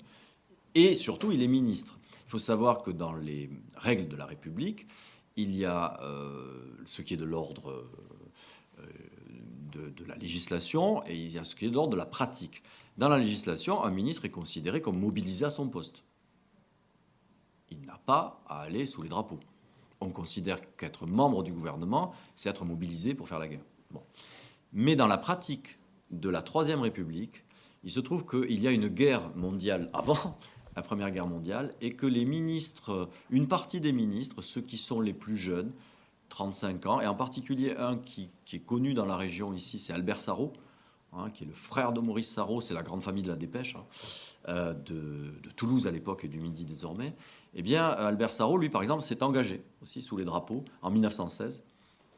Speaker 3: Et surtout, il est ministre. Il faut savoir que dans les règles de la République, il y a ce qui est de l'ordre de la législation et il y a ce qui est de l'ordre de la pratique. Dans la législation, un ministre est considéré comme mobilisé à son poste. Il n'a pas à aller sous les drapeaux. On considère qu'être membre du gouvernement, c'est être mobilisé pour faire la guerre. Bon. Mais dans la pratique de la Troisième République, il se trouve qu'il y a une guerre mondiale avant la Première Guerre mondiale et que les ministres, une partie des ministres, ceux qui sont les plus jeunes, 35 ans, et en particulier un qui est connu dans la région ici, c'est Albert Sarraut, qui est le frère de Maurice Sarraut, c'est la grande famille de la Dépêche, de Toulouse à l'époque et du Midi désormais. Eh bien, Albert Sarraut, lui, par exemple, s'est engagé aussi sous les drapeaux en 1916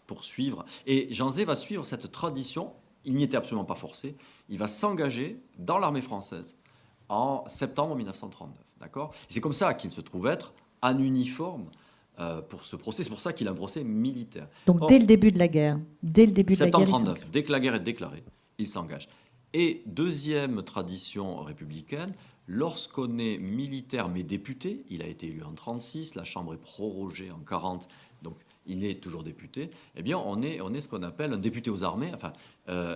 Speaker 3: pour suivre. Et Jean Zay va suivre cette tradition. Il n'y était absolument pas forcé. Il va s'engager dans l'armée française en septembre 1939. D'accord ? Et c'est comme ça qu'il se trouve être en uniforme pour ce procès. C'est pour ça qu'il a un procès militaire.
Speaker 2: Donc, dès le début de la guerre. Dès le début de la guerre.
Speaker 3: Septembre 1939, dès que la guerre est déclarée, il s'engage. Et deuxième tradition républicaine, lorsqu'on est militaire mais député, il a été élu en 1936, la Chambre est prorogée en 1940, donc il est toujours député, eh bien on est ce qu'on appelle un député aux armées. Enfin,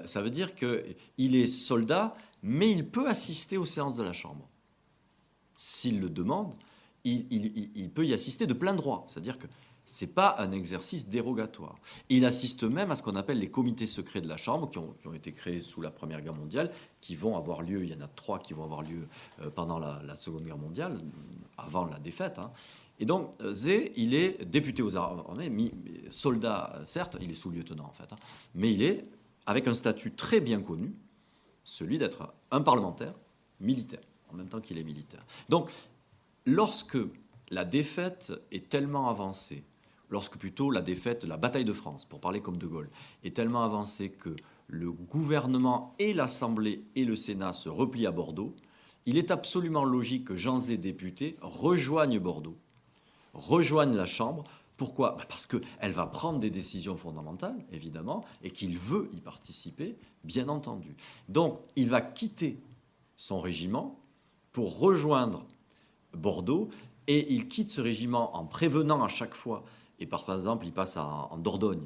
Speaker 3: ça veut dire qu'il est soldat, mais il peut assister aux séances de la Chambre. S'il le demande, il peut y assister de plein droit, c'est-à-dire que ce n'est pas un exercice dérogatoire. Il assiste même à ce qu'on appelle les comités secrets de la Chambre, qui ont été créés sous la Première Guerre mondiale, qui vont avoir lieu, il y en a 3 qui vont avoir lieu pendant la Seconde Guerre mondiale, avant la défaite. Et donc, Zay, il est député aux armées, soldat, certes, il est sous-lieutenant en fait, mais il est avec un statut très bien connu, celui d'être un parlementaire militaire, en même temps qu'il est militaire. Donc, lorsque la défaite est tellement avancée, lorsque plutôt la défaite de la bataille de France, pour parler comme De Gaulle, est tellement avancée que le gouvernement et l'Assemblée et le Sénat se replient à Bordeaux, il est absolument logique que Jean Zay, député, rejoigne Bordeaux, rejoigne la Chambre. Pourquoi ? Parce qu'elle va prendre des décisions fondamentales, évidemment, et qu'il veut y participer, bien entendu. Donc, il va quitter son régiment pour rejoindre Bordeaux, Et il quitte ce régiment en prévenant à chaque fois, et par exemple, il passe en Dordogne,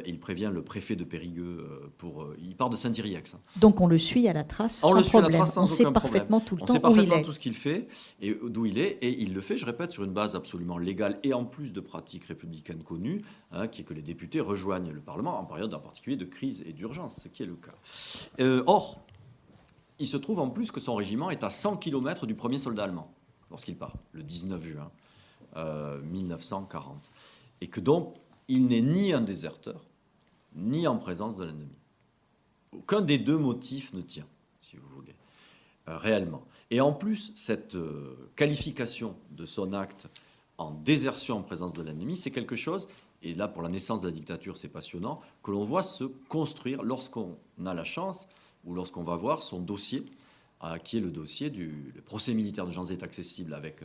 Speaker 3: il prévient le préfet de Périgueux, il part de Saint-Yrieix.
Speaker 2: Donc on le suit à la trace
Speaker 3: On
Speaker 2: sans
Speaker 3: le suit à la
Speaker 2: problème.
Speaker 3: trace sans
Speaker 2: On sait
Speaker 3: aucun problème.
Speaker 2: parfaitement tout le
Speaker 3: On
Speaker 2: temps
Speaker 3: sait
Speaker 2: où il
Speaker 3: parfaitement
Speaker 2: est.
Speaker 3: tout ce qu'il fait et d'où il est. Et il le fait, je répète, sur une base absolument légale et en plus de pratiques républicaines connues, qui est que les députés rejoignent le Parlement en période en particulier de crise et d'urgence, ce qui est le cas. Or, il se trouve en plus que son régiment est à 100 km du premier soldat allemand lorsqu'il part, le 19 juin 1940. Et que donc, il n'est ni un déserteur, ni en présence de l'ennemi. Aucun des deux motifs ne tient, si vous voulez, réellement. Et en plus, cette qualification de son acte en désertion en présence de l'ennemi, c'est quelque chose, et là pour la naissance de la dictature c'est passionnant, que l'on voit se construire lorsqu'on a la chance, ou lorsqu'on va voir son dossier, qui est le dossier le procès militaire de Janzé est accessible avec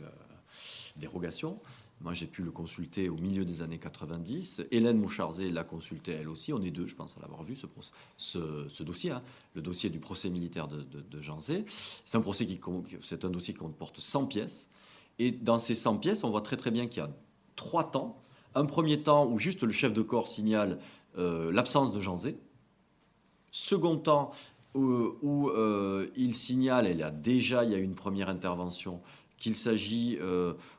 Speaker 3: dérogation. Moi, j'ai pu le consulter au milieu des années 90. Hélène Moucharzé l'a consulté elle aussi. On est deux, je pense, à l'avoir vu, ce dossier, le dossier du procès militaire de Janzé. C'est un dossier qui comporte 100 pièces. Et dans ces 100 pièces, on voit très très bien qu'il y a 3 temps. Un premier temps où juste le chef de corps signale l'absence de Janzé. Second temps où il signale, il y a eu une première intervention, qu'il s'agit,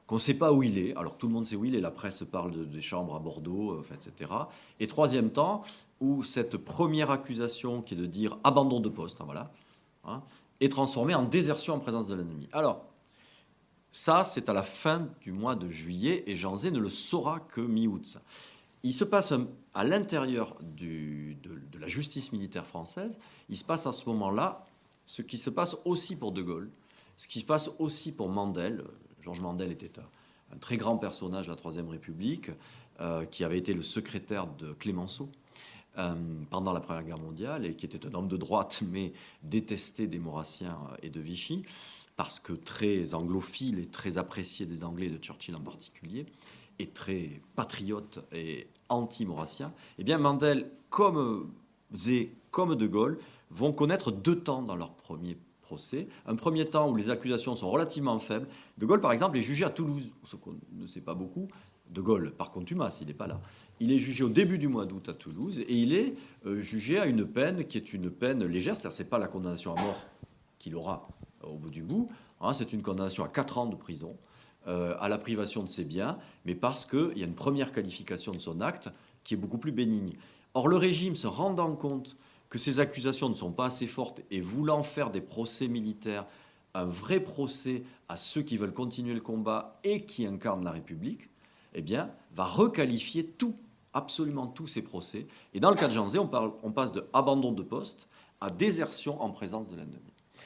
Speaker 3: qu'on ne sait pas où il est. Alors tout le monde sait où il est, la presse parle des chambres à Bordeaux, etc. Et troisième temps, où cette première accusation, qui est de dire abandon de poste, est transformée en désertion en présence de l'ennemi. Alors, ça, c'est à la fin du mois de juillet, et Janzé ne le saura que mi-août. Il se passe à l'intérieur de la justice militaire française, il se passe à ce moment-là ce qui se passe aussi pour De Gaulle, ce qui se passe aussi pour Mandel. Georges Mandel était un très grand personnage de la Troisième République, qui avait été le secrétaire de Clémenceau pendant la Première Guerre mondiale et qui était un homme de droite, mais détesté des Maurassiens et de Vichy, parce que très anglophile et très apprécié des Anglais, de Churchill en particulier, et très patriote et anti-maurassien. Eh bien, Mandel, comme Zé, comme De Gaulle, vont connaître 2 temps dans leur premier procès. Un premier temps où les accusations sont relativement faibles. De Gaulle, par exemple, est jugé à Toulouse, ce qu'on ne sait pas beaucoup. De Gaulle, par contumace, il n'est pas là. Il est jugé au début du mois d'août à Toulouse et il est jugé à une peine qui est une peine légère, c'est-à-dire ce n'est pas la condamnation à mort qu'il aura au bout du bout, c'est une condamnation à 4 ans de prison, à la privation de ses biens, mais parce qu'il y a une première qualification de son acte qui est beaucoup plus bénigne. Or, le régime, se rendant compte que ces accusations ne sont pas assez fortes et voulant faire des procès militaires un vrai procès à ceux qui veulent continuer le combat et qui incarnent la République, eh bien, va requalifier absolument tous ces procès. Et dans le cas de Janzé, on passe de abandon de poste à désertion en présence de l'ennemi.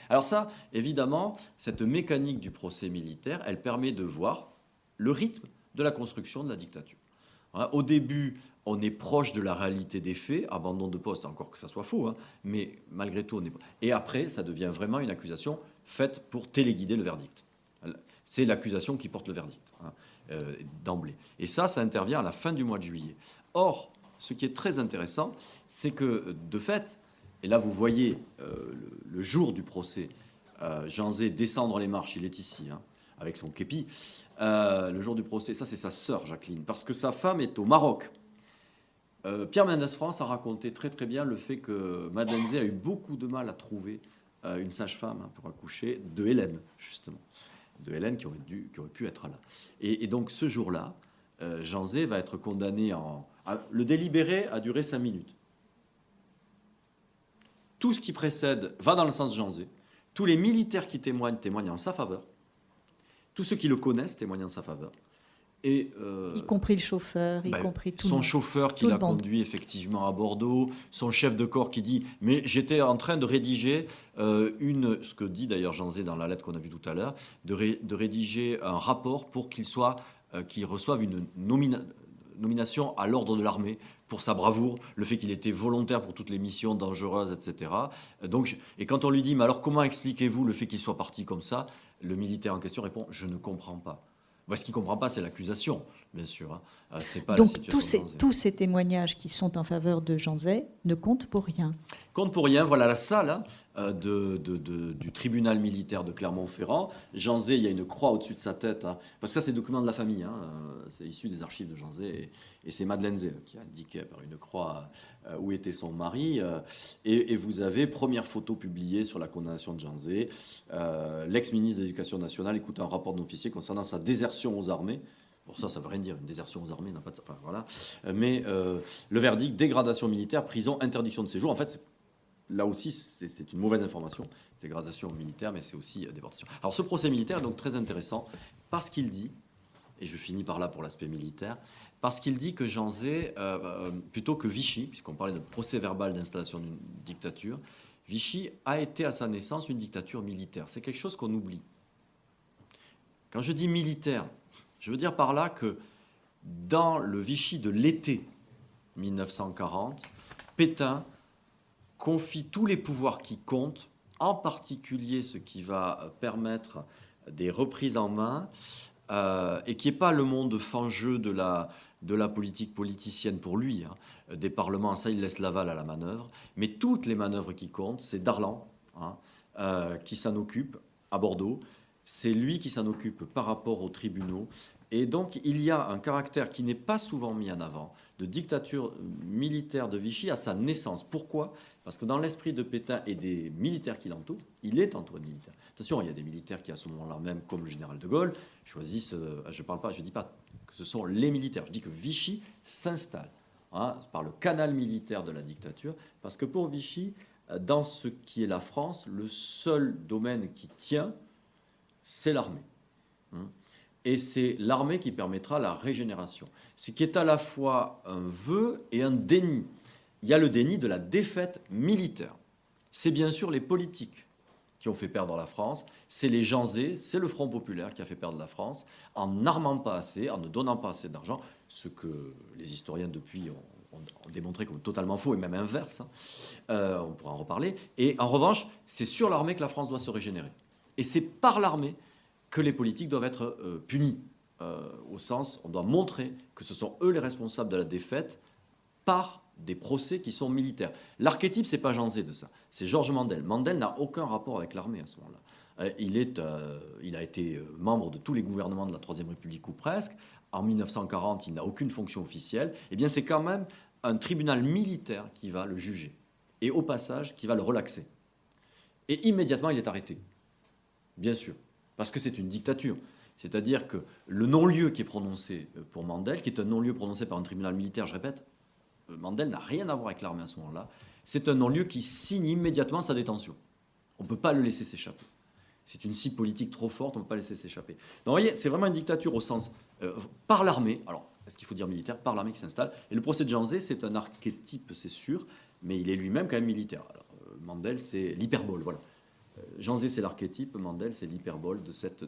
Speaker 3: Alors ça, évidemment, cette mécanique du procès militaire, elle permet de voir le rythme de la construction de la dictature. Au début, on est proche de la réalité des faits, abandon de poste, encore que ça soit faux, mais malgré tout, on est... Et après, ça devient vraiment une accusation faite pour téléguider le verdict. C'est l'accusation qui porte le verdict, d'emblée. Et ça intervient à la fin du mois de juillet. Or, ce qui est très intéressant, c'est que, de fait, et là vous voyez le jour du procès, Janzé descendre les marches, il est ici, avec son képi, le jour du procès, ça c'est sa sœur Jacqueline, parce que sa femme est au Maroc. Pierre Mendès France a raconté très très bien le fait que Madeleine Zé a eu beaucoup de mal à trouver une sage-femme pour accoucher de Hélène, justement. De Hélène qui aurait pu être là. Et donc ce jour-là, Janzé va être condamné le délibéré a duré 5 minutes. Tout ce qui précède va dans le sens de Janzé. Tous les militaires qui témoignent en sa faveur. Tous ceux qui le connaissent témoignent en sa faveur. Et,
Speaker 2: y compris le chauffeur, y compris tout
Speaker 3: son chauffeur qui l'a conduit effectivement à Bordeaux, son chef de corps qui dit « mais j'étais en train de rédiger ce que dit d'ailleurs Janzé dans la lettre qu'on a vue tout à l'heure, de rédiger un rapport pour qu'il reçoive une nomination à l'ordre de l'armée pour sa bravoure, le fait qu'il était volontaire pour toutes les missions dangereuses, etc. Et quand on lui dit « mais alors comment expliquez-vous le fait qu'il soit parti comme ça ?» Le militaire en question répond « je ne comprends pas ». Ce qu'il ne comprend pas, c'est l'accusation. Bien sûr. Hein. C'est pas la
Speaker 2: Donc
Speaker 3: situation de Jean Zay.
Speaker 2: tous ces témoignages qui sont en faveur de Jean Zay ne comptent pour rien.
Speaker 3: Compte pour rien, voilà la salle du tribunal militaire de Clermont-Ferrand. Jean Zay, il y a une croix au-dessus de sa tête, hein, parce que ça, c'est le document de la famille. Hein, c'est issu des archives de Jean Zay. Et c'est Madeleine Zay qui a indiqué par une croix où était son mari. Et vous avez, première photo publiée sur la condamnation de Jean Zay, l'ex-ministre de l'Éducation nationale écoute un rapport d'un officier concernant sa désertion aux armées. Bon, ça ne veut rien dire. Une désertion aux armées n'a pas de... Enfin, voilà. Mais le verdict, dégradation militaire, prison, interdiction de séjour. En fait, là aussi, c'est une mauvaise information. Dégradation militaire, mais c'est aussi déportation. Alors, ce procès militaire est donc très intéressant parce qu'il dit, et je finis par là pour l'aspect militaire, parce qu'il dit que Jean Zay, plutôt que Vichy, puisqu'on parlait de procès verbal d'installation d'une dictature, Vichy a été à sa naissance une dictature militaire. C'est quelque chose qu'on oublie. Quand je dis militaire, je veux dire par là que dans le Vichy de l'été 1940, Pétain confie tous les pouvoirs qui comptent, en particulier ce qui va permettre des reprises en main, et qui n'est pas le monde fangeux de la politique politicienne pour lui. Hein. Des parlements, ça, il laisse l'aval à la manœuvre. Mais toutes les manœuvres qui comptent, c'est Darlan qui s'en occupe à Bordeaux. C'est lui qui s'en occupe par rapport aux tribunaux. Et donc, il y a un caractère qui n'est pas souvent mis en avant de dictature militaire de Vichy à sa naissance. Pourquoi ? Parce que dans l'esprit de Pétain et des militaires qui l'entourent, il est entouré de militaires. Attention, il y a des militaires qui, à ce moment-là même, comme le général de Gaulle, choisissent... je ne dis pas que ce sont les militaires. Je dis que Vichy s'installe par le canal militaire de la dictature. Parce que pour Vichy, dans ce qui est la France, le seul domaine qui tient, c'est l'armée. Et c'est l'armée qui permettra la régénération. Ce qui est à la fois un vœu et un déni. Il y a le déni de la défaite militaire. C'est bien sûr les politiques qui ont fait perdre la France. C'est les Jean Zay, c'est le Front populaire qui a fait perdre la France en n'armant pas assez, en ne donnant pas assez d'argent, ce que les historiens depuis ont démontré comme totalement faux et même inverse. On pourra en reparler. Et en revanche, c'est sur l'armée que la France doit se régénérer. Et c'est par l'armée que les politiques doivent être punis, au sens, on doit montrer que ce sont eux les responsables de la défaite par des procès qui sont militaires. L'archétype, c'est pas Jean Zay de ça, c'est Georges Mandel. Mandel n'a aucun rapport avec l'armée à ce moment-là. Il a été membre de tous les gouvernements de la Troisième République ou presque. En 1940, il n'a aucune fonction officielle. Eh bien, c'est quand même un tribunal militaire qui va le juger. Et au passage, qui va le relaxer. Et immédiatement, il est arrêté. Bien sûr. Parce que c'est une dictature. C'est-à-dire que le non-lieu qui est prononcé pour Mandel, qui est un non-lieu prononcé par un tribunal militaire, je répète, Mandel n'a rien à voir avec l'armée à ce moment-là, c'est un non-lieu qui signe immédiatement sa détention. On ne peut pas le laisser s'échapper. C'est une cible politique trop forte, on ne peut pas laisser s'échapper. Donc vous voyez, c'est vraiment une dictature au sens par l'armée. Alors, est-ce qu'il faut dire militaire ? Par l'armée qui s'installe. Et le procès de Jean Zay, c'est un archétype, c'est sûr, mais il est lui-même quand même militaire. Alors, Mandel, c'est l'hyperbole, voilà. Jean Zay, c'est l'archétype, Mandel, c'est l'hyperbole de cette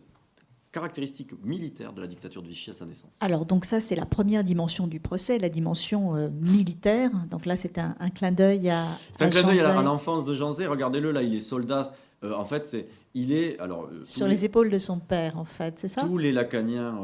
Speaker 3: caractéristique militaire de la dictature de Vichy à sa naissance.
Speaker 2: Alors, donc ça, c'est la première dimension du procès, la dimension militaire. Donc là, c'est un clin d'œil à
Speaker 3: C'est un clin d'œil à
Speaker 2: Zay.
Speaker 3: l'enfance de Jean Zay. Regardez-le, là, il est soldat. En fait, il est... Alors,
Speaker 2: sur les épaules de son père, en fait, c'est ça ?
Speaker 3: Tous les lacaniens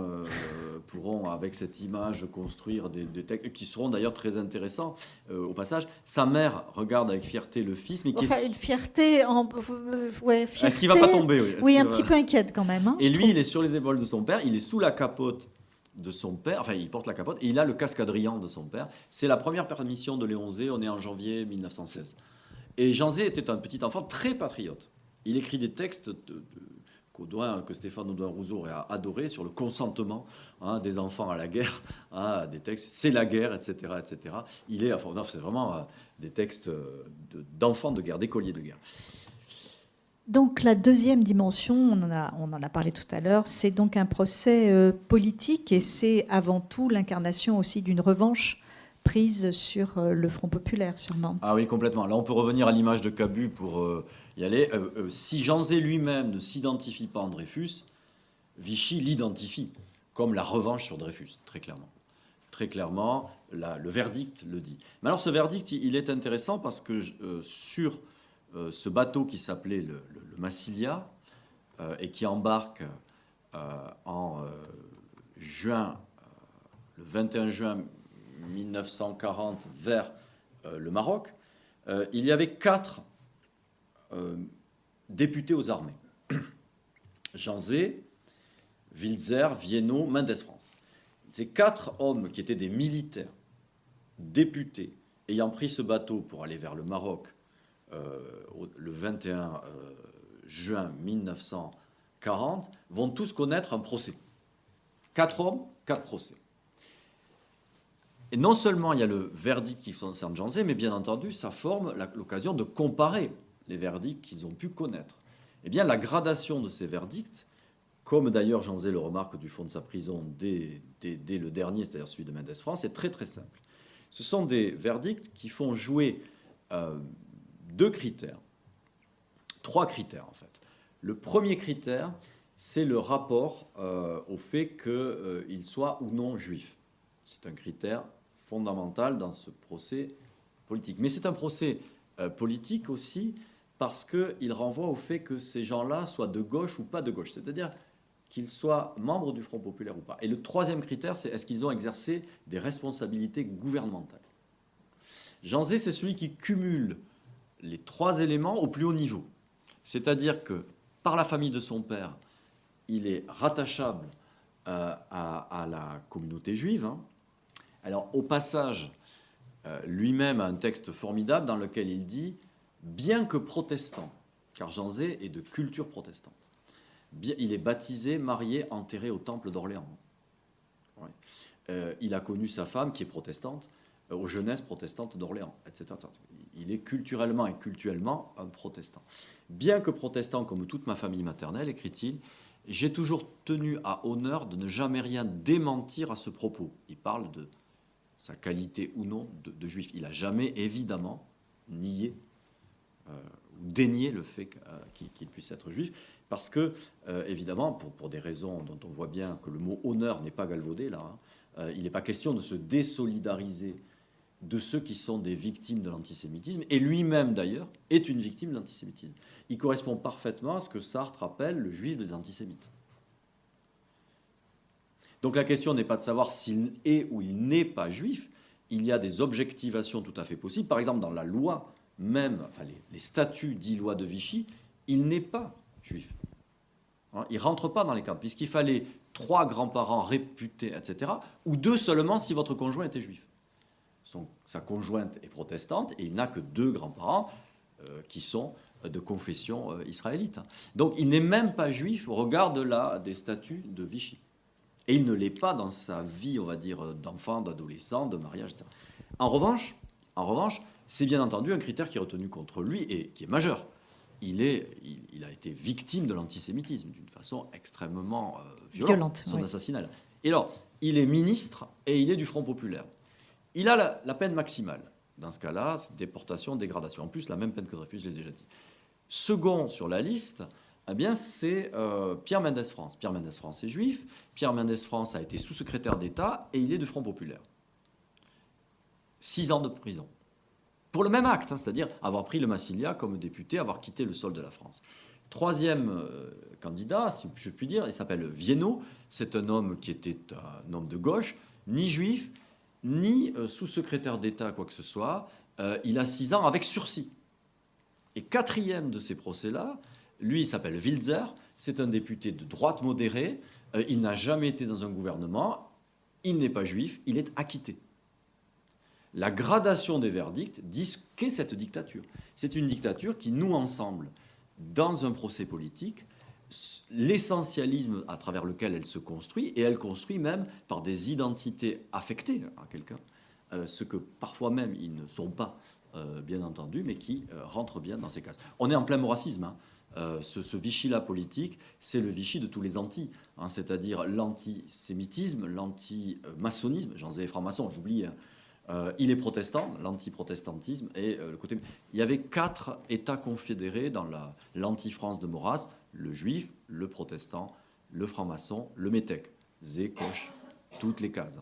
Speaker 3: pourront, avec cette image, construire des textes qui seront d'ailleurs très intéressants. Au passage, sa mère regarde avec fierté le fils, mais qui
Speaker 2: une fierté... fierté.
Speaker 3: Est-ce qu'il ne va pas tomber ?
Speaker 2: Oui, un petit peu inquiète quand même. Hein,
Speaker 3: et lui, il est sur les épaules de son père, il est sous la capote de son père, enfin, il porte la capote, et il a le cascadrian de son père. C'est la première permission de Léon Zay, on est en janvier 1916. Et Jean Zay était un petit enfant très patriote. Il écrit des textes que Stéphane Audouin-Rousseau aurait adoré sur le consentement des enfants à la guerre, des textes, c'est la guerre, etc., etc. C'est vraiment des textes d'enfants de guerre, d'écoliers de guerre.
Speaker 2: Donc la deuxième dimension, on en a parlé tout à l'heure, c'est donc un procès politique et c'est avant tout l'incarnation aussi d'une revanche prise sur le Front populaire, sûrement.
Speaker 3: Ah oui, complètement. Là, on peut revenir à l'image de Cabu pour y aller. Si Jean Zay lui-même ne s'identifie pas en Dreyfus, Vichy l'identifie comme la revanche sur Dreyfus, très clairement. Très clairement, le verdict le dit. Mais alors, ce verdict, il est intéressant parce que sur ce bateau qui s'appelait le Massilia et qui embarque en juin le 21 juin 1940 vers le Maroc, il y avait 4 députés aux armées. Jean Zay, Wilzer, Viennot, Mendès France. Ces 4 hommes qui étaient des militaires, députés, ayant pris ce bateau pour aller vers le Maroc le 21 juin 1940, vont tous connaître un procès. 4 hommes, 4 procès. Et non seulement il y a le verdict qui concerne Jean Zay, mais bien entendu, ça forme l'occasion de comparer les verdicts qu'ils ont pu connaître. Eh bien, la gradation de ces verdicts, comme d'ailleurs Jean Zay le remarque du fond de sa prison dès le dernier, c'est-à-dire celui de Mendès France, est très très simple. Ce sont des verdicts qui font jouer 2 critères, 3 critères en fait. Le premier critère, c'est le rapport au fait qu'il soit ou non juif. C'est un critère fondamental dans ce procès politique. Mais c'est un procès politique aussi parce qu'il renvoie au fait que ces gens-là soient de gauche ou pas de gauche, c'est-à-dire qu'ils soient membres du Front populaire ou pas. Et le troisième critère, c'est est-ce qu'ils ont exercé des responsabilités gouvernementales. Jean Zay, c'est celui qui cumule les 3 éléments au plus haut niveau. C'est-à-dire que par la famille de son père, il est rattachable à la communauté juive. Alors, au passage, lui-même a un texte formidable dans lequel il dit « Bien que protestant », car Jean Zay est de culture protestante, il est baptisé, marié, enterré au temple d'Orléans. Ouais. Il a connu sa femme, qui est protestante, aux jeunesses protestantes d'Orléans, etc. Il est culturellement et cultuellement un protestant. Bien que protestant comme toute ma famille maternelle, écrit-il, j'ai toujours tenu à honneur de ne jamais rien démentir à ce propos. Il parle de sa qualité ou non de juif. Il n'a jamais, évidemment, nié ou dénié le fait qu'il puisse être juif, parce que, évidemment, pour des raisons dont on voit bien que le mot honneur n'est pas galvaudé, là, il n'est pas question de se désolidariser de ceux qui sont des victimes de l'antisémitisme, et lui-même, d'ailleurs, est une victime de l'antisémitisme. Il correspond parfaitement à ce que Sartre appelle le juif des antisémites. Donc la question n'est pas de savoir s'il est ou il n'est pas juif, il y a des objectivations tout à fait possibles. Par exemple, dans la loi même, enfin les statuts dits loi de Vichy, il n'est pas juif. Il ne rentre pas dans les cadres, puisqu'il fallait 3 grands-parents réputés, etc., ou 2 seulement si votre conjoint était juif. Sa conjointe est protestante et il n'a que 2 grands-parents qui sont de confession israélite. Donc il n'est même pas juif au regard des statuts de Vichy. Et il ne l'est pas dans sa vie, on va dire, d'enfant, d'adolescent, de mariage, etc. En revanche, c'est bien entendu un critère qui est retenu contre lui et qui est majeur. Il a été victime de l'antisémitisme d'une façon extrêmement violente, son assassinat. Et alors, il est ministre et il est du Front populaire. Il a la peine maximale. Dans ce cas-là, déportation, dégradation. En plus, la même peine que Dreyfus, je l'ai déjà dit. Second sur la liste, eh bien, c'est Pierre Mendès France. Pierre Mendès France est juif. Pierre Mendès France a été sous-secrétaire d'État et il est du Front populaire. 6 ans de prison. Pour le même acte, c'est-à-dire avoir pris le Massilia comme député, avoir quitté le sol de la France. Troisième candidat, si je puis dire, il s'appelle Viennot. C'est un homme qui était un homme de gauche, ni juif, ni sous-secrétaire d'État, quoi que ce soit. Il a 6 ans avec sursis. Et 4e de ces procès-là, lui, il s'appelle Wilzer. C'est un député de droite modérée. Il n'a jamais été dans un gouvernement. Il n'est pas juif. Il est acquitté. La gradation des verdicts dit qu'est cette dictature. C'est une dictature qui noue ensemble, dans un procès politique, l'essentialisme à travers lequel elle se construit, et elle construit même par des identités affectées à quelqu'un, ce que parfois même ils ne sont pas, bien entendu, mais qui rentrent bien dans ces cases. On est en plein racisme. Ce Vichy-là politique, c'est le Vichy de tous les antis, c'est-à-dire l'antisémitisme, l'anti-maçonnisme. Jean Zay est franc-maçon, j'oublie. Il est protestant, l'anti-protestantisme et le côté. Il y avait 4 États confédérés dans l'anti-France de Maurras: le juif, le protestant, le franc-maçon, le métèque. Zay coche toutes les cases.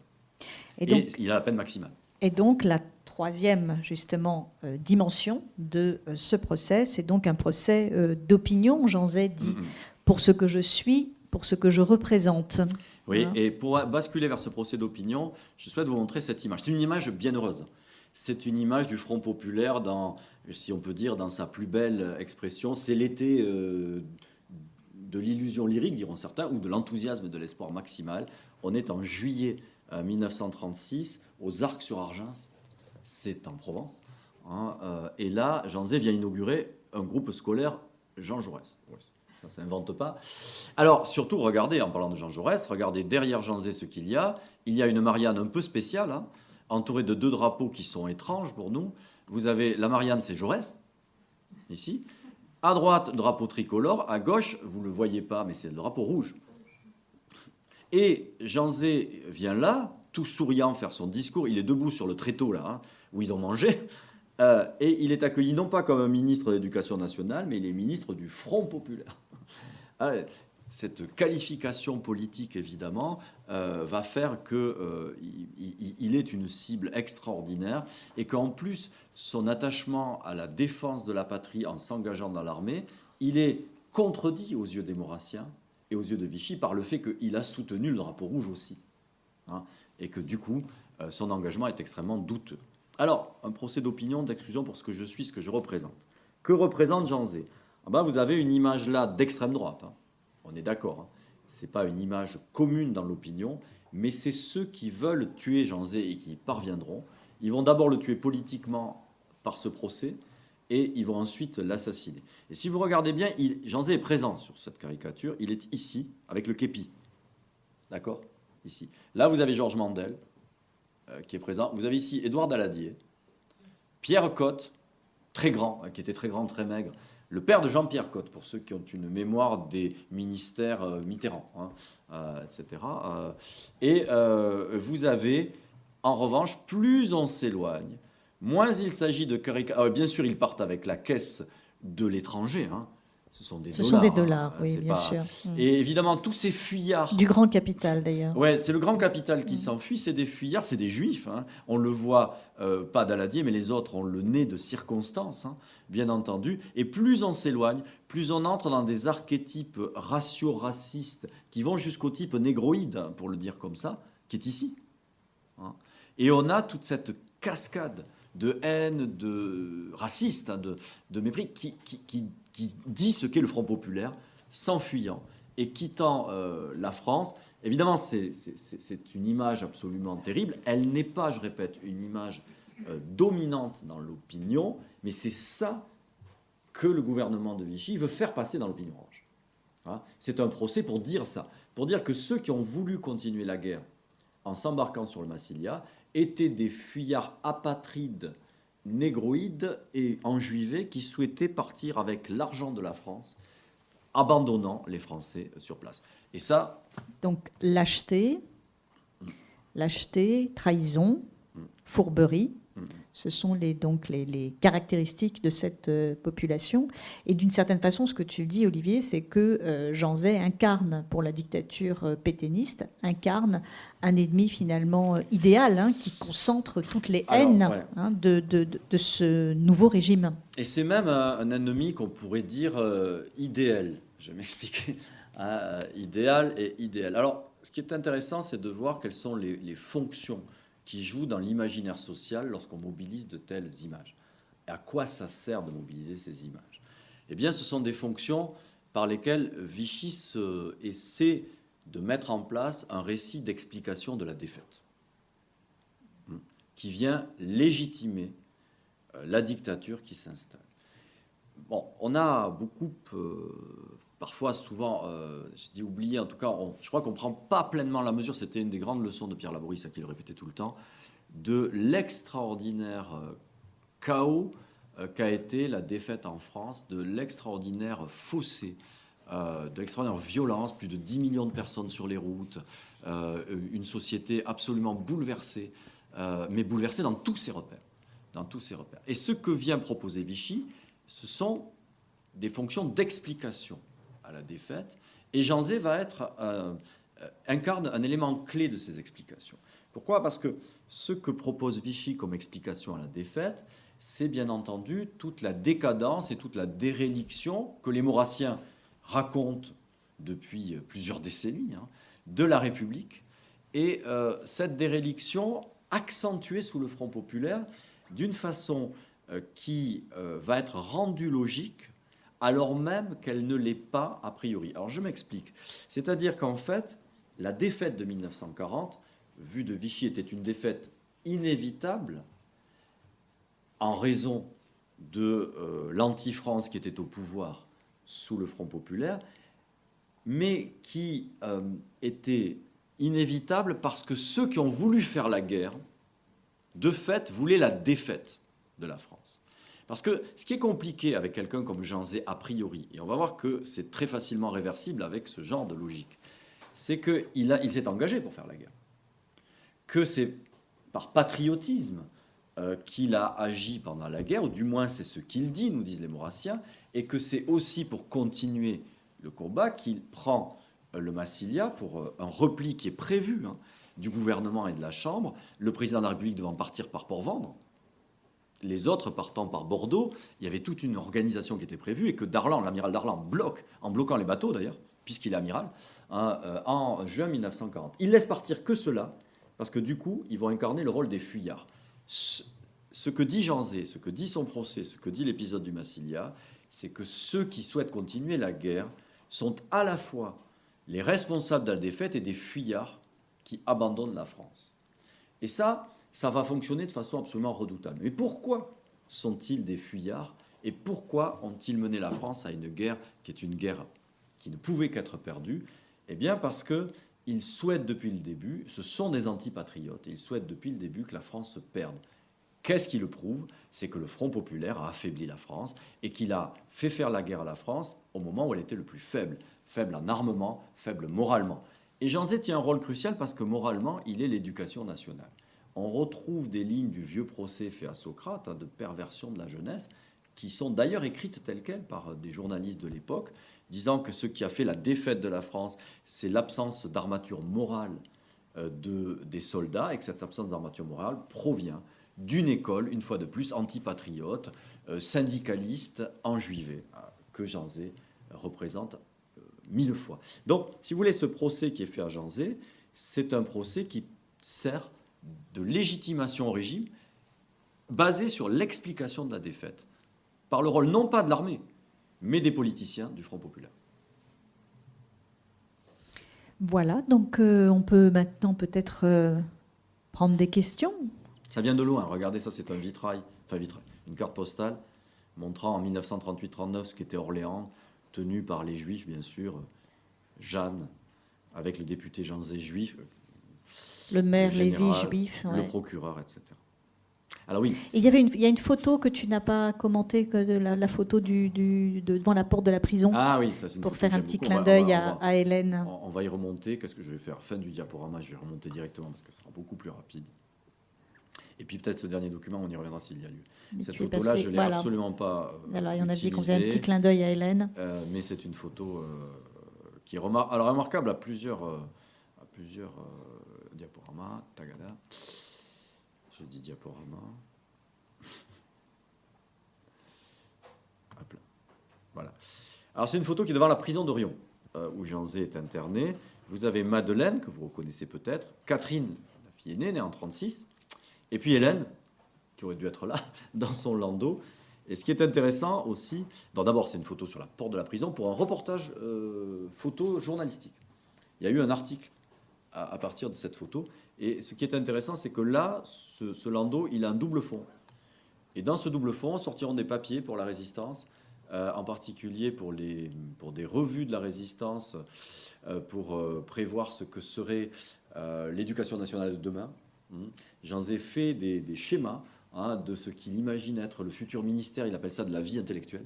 Speaker 3: Et donc, il a la peine maximale.
Speaker 2: Et donc la 3e justement dimension de ce procès, c'est donc un procès d'opinion. Jean Zay dit pour ce que je suis, pour ce que je représente.
Speaker 3: Oui,
Speaker 2: Hein.
Speaker 3: et pour basculer vers ce procès d'opinion, je souhaite vous montrer cette image. C'est une image bien heureuse. C'est une image du Front populaire dans, si on peut dire, dans sa plus belle expression. C'est l'été de l'illusion lyrique, diront certains, ou de l'enthousiasme et de l'espoir maximal. On est en juillet 1936, aux Arcs-sur-Argens, c'est en Provence. Hein, et là, Jean Zay vient inaugurer un groupe scolaire Jean Jaurès. Oui, ça ne s'invente pas. Alors, surtout, regardez, en parlant de Jean Jaurès, regardez derrière Jean Zay ce qu'il y a. Il y a une Marianne un peu spéciale, hein, entourée de 2 drapeaux qui sont étranges pour nous. Vous avez la Marianne, c'est Jaurès, ici. À droite, drapeau tricolore. À gauche, vous ne le voyez pas, mais c'est le drapeau rouge. Et Jean Zay vient là, tout souriant, faire son discours. Il est debout sur le tréteau, là, hein, où ils ont mangé. Et il est accueilli non pas comme un ministre de l'Éducation nationale, mais il est ministre du Front populaire. Cette qualification politique, évidemment, va faire qu'il est une cible extraordinaire et qu'en plus, son attachement à la défense de la patrie en s'engageant dans l'armée, il est contredit aux yeux des Maurrassiens et aux yeux de Vichy par le fait qu'il a soutenu le drapeau rouge aussi. Hein, et que du coup, son engagement est extrêmement douteux. Alors, un procès d'opinion, d'exclusion pour ce que je suis, ce que je représente. Que représente Jean Zay? Vous avez une image là d'extrême droite. Hein. On est d'accord. Hein. Ce n'est pas une image commune dans l'opinion, mais c'est ceux qui veulent tuer Jean Zay et qui y parviendront. Ils vont d'abord le tuer politiquement par ce procès et ils vont ensuite l'assassiner. Et si vous regardez bien, Jean Zay est présent sur cette caricature. Il est ici, avec le képi. D'accord? Ici. Là, vous avez Georges Mandel, qui est présent. Vous avez ici Édouard Daladier, Pierre Cotte, très grand, qui était très grand, très maigre, le père de Jean-Pierre Cotte, pour ceux qui ont une mémoire des ministères Mitterrand, hein, etc. Et vous avez, en revanche, plus on s'éloigne, moins il s'agit de caricatures. Bien sûr, ils partent avec la caisse de l'étranger, hein. Ce sont des dollars.
Speaker 2: Ce sont des dollars,
Speaker 3: hein,
Speaker 2: oui, bien sûr.
Speaker 3: Et évidemment, tous ces fuyards...
Speaker 2: Du grand capital, d'ailleurs.
Speaker 3: Ouais, c'est le grand capital qui s'enfuit, c'est des fuyards, c'est des juifs. Hein. On le voit, pas Daladier, mais les autres ont le nez de circonstance, hein, bien entendu. Et plus on s'éloigne, plus on entre dans des archétypes raciaux-racistes qui vont jusqu'au type négroïde, hein, pour le dire comme ça, qui est ici. Hein. Et on a toute cette cascade de haine, de raciste, hein, de mépris, qui dit ce qu'est le Front populaire, s'enfuyant et quittant la France. Évidemment, c'est une image absolument terrible. Elle n'est pas, je répète, une image dominante dans l'opinion, mais c'est ça que le gouvernement de Vichy veut faire passer dans l'opinion orange. Hein, c'est un procès pour dire ça, pour dire que ceux qui ont voulu continuer la guerre en s'embarquant sur le Massilia étaient des fuyards apatrides, négroïdes et enjuivés qui souhaitaient partir avec l'argent de la France, abandonnant les Français sur place. Et ça...
Speaker 2: Donc lâcheté, trahison, fourberie, ce sont les caractéristiques de cette population. Et d'une certaine façon, ce que tu dis, Olivier, c'est que Jean Zay incarne, pour la dictature pétainiste, incarne un ennemi finalement idéal, hein, qui concentre toutes les haines hein, de ce nouveau régime.
Speaker 3: Et c'est même un ennemi qu'on pourrait dire idéal. Je vais m'expliquer. Idéal et idéal. Alors, ce qui est intéressant, c'est de voir quelles sont les fonctions qui jouent dans l'imaginaire social lorsqu'on mobilise de telles images. Et à quoi ça sert de mobiliser ces images? Eh bien, ce sont des fonctions par lesquelles Vichy essaie de mettre en place un récit d'explication de la défaite, qui vient légitimer la dictature qui s'installe. Bon, on a beaucoup, parfois, souvent, je dis oublié, en tout cas, je crois qu'on ne prend pas pleinement la mesure, c'était une des grandes leçons de Pierre Laborie, ça qu'il répétait tout le temps, de l'extraordinaire chaos qu'a été la défaite en France, de l'extraordinaire fossé, de l'extraordinaire violence, plus de 10 millions de personnes sur les routes, une société absolument bouleversée, mais bouleversée dans tous ses repères. Et ce que vient proposer Vichy, ce sont des fonctions d'explication à la défaite. Et Jean Zay incarne un élément clé de ces explications. Pourquoi? Parce que ce que propose Vichy comme explication à la défaite, c'est bien entendu toute la décadence et toute la déréliction que les Maurrassiens racontent depuis plusieurs décennies, hein, de la République. Et cette déréliction accentuée sous le Front populaire d'une façon qui va être rendue logique alors même qu'elle ne l'est pas a priori. Alors je m'explique. C'est-à-dire qu'en fait, la défaite de 1940, vue de Vichy, était une défaite inévitable en raison de l'anti-France qui était au pouvoir sous le Front populaire, mais qui était inévitable parce que ceux qui ont voulu faire la guerre, de fait, voulaient la défaite de la France. Parce que ce qui est compliqué avec quelqu'un comme Jean Zay, a priori, et on va voir que c'est très facilement réversible avec ce genre de logique, c'est qu'il s'est engagé pour faire la guerre. Que c'est par patriotisme qu'il a agi pendant la guerre, ou du moins c'est ce qu'il dit, nous disent les Maurrassiens, et que c'est aussi pour continuer le combat qu'il prend le Massilia pour un repli qui est prévu du gouvernement et de la Chambre, le président de la République devant partir par Port-Vendre, les autres partant par Bordeaux. Il y avait toute une organisation qui était prévue et que Darlan, l'amiral Darlan, bloque, en bloquant les bateaux d'ailleurs, puisqu'il est amiral, en juin 1940. Il laisse partir que cela, parce que du coup, ils vont incarner le rôle des fuyards. Ce que dit Jean Zay, ce que dit son procès, ce que dit l'épisode du Massilia, c'est que ceux qui souhaitent continuer la guerre sont à la fois les responsables de la défaite et des fuyards qui abandonnent la France. Et ça va fonctionner de façon absolument redoutable. Mais pourquoi sont-ils des fuyards et pourquoi ont-ils mené la France à une guerre qui est une guerre qui ne pouvait qu'être perdue? Eh bien parce qu'ils souhaitent depuis le début, ce sont des antipatriotes, et ils souhaitent depuis le début que la France se perde. Qu'est-ce qui le prouve? C'est que le Front populaire a affaibli la France et qu'il a fait faire la guerre à la France au moment où elle était le plus faible. Faible en armement, faible moralement. Et Jean Zay tient un rôle crucial parce que moralement, il est l'éducation nationale. On retrouve des lignes du vieux procès fait à Socrate, de perversion de la jeunesse, qui sont d'ailleurs écrites telles quelles par des journalistes de l'époque, disant que ce qui a fait la défaite de la France, c'est l'absence d'armature morale des soldats, et que cette absence d'armature morale provient d'une école, une fois de plus, antipatriote, syndicaliste, enjuivée, que Jean Zay représente 1000 fois. Donc, si vous voulez, ce procès qui est fait à Jean Zay, c'est un procès qui sert de légitimation au régime, basé sur l'explication de la défaite, par le rôle non pas de l'armée, mais des politiciens du Front populaire.
Speaker 2: Voilà, donc on peut maintenant peut-être prendre des questions.
Speaker 3: Ça vient de loin. Regardez, ça, c'est un vitrail, une carte postale montrant en 1938-39 ce qu'était Orléans, tenu par les Juifs, bien sûr, Jeanne, avec le député Jean Zay juif,
Speaker 2: le maire
Speaker 3: le général,
Speaker 2: Lévy juif,
Speaker 3: le procureur, etc. Alors oui.
Speaker 2: Et il y a une photo que tu n'as pas commentée, que de la photo devant la porte de la prison.
Speaker 3: Ah oui, ça c'est une
Speaker 2: pour
Speaker 3: photo
Speaker 2: faire
Speaker 3: que
Speaker 2: un
Speaker 3: j'aime
Speaker 2: petit
Speaker 3: beaucoup.
Speaker 2: clin d'œil à Hélène.
Speaker 3: On va y remonter. Qu'est-ce que je vais faire? Fin du diaporama, je vais remonter directement parce que ça sera beaucoup plus rapide. Et puis peut-être ce dernier document, on y reviendra s'il y a lieu.
Speaker 2: Mais
Speaker 3: cette photo-là, je ne l'ai absolument pas
Speaker 2: alors, il y en a dit qu'on
Speaker 3: utilisée,
Speaker 2: faisait un petit clin d'œil à Hélène.
Speaker 3: Mais c'est une photo qui est remarquable à plusieurs diaporamas. Tagada. Je dis diaporama. Hop là. Voilà. Alors c'est une photo qui est devant la prison d'Orion, où Jean Zay est interné. Vous avez Madeleine, que vous reconnaissez peut-être, Catherine, la fille aînée, née en 1936, et puis Hélène, qui aurait dû être là, dans son landau. Et ce qui est intéressant aussi, d'abord c'est une photo sur la porte de la prison pour un reportage photo journalistique. Il y a eu un article à partir de cette photo. Et ce qui est intéressant, c'est que là, ce landau, il a un double fond. Et dans ce double fond sortiront des papiers pour la résistance, en particulier pour des revues de la résistance, pour prévoir ce que serait l'éducation nationale de demain. Jean Zay fait des schémas de ce qu'il imagine être le futur ministère, il appelle ça de la vie intellectuelle,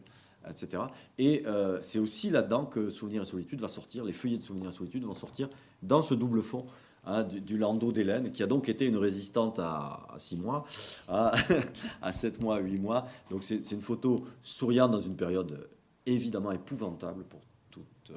Speaker 3: etc. Et c'est aussi là-dedans que Souvenirs et Solitude va sortir, les feuillets de Souvenirs et Solitude vont sortir dans ce double fond du landau d'Hélène, qui a donc été une résistante à 6 mois, à 7 mois, à 8 mois. Donc c'est une photo souriante dans une période évidemment épouvantable pour toute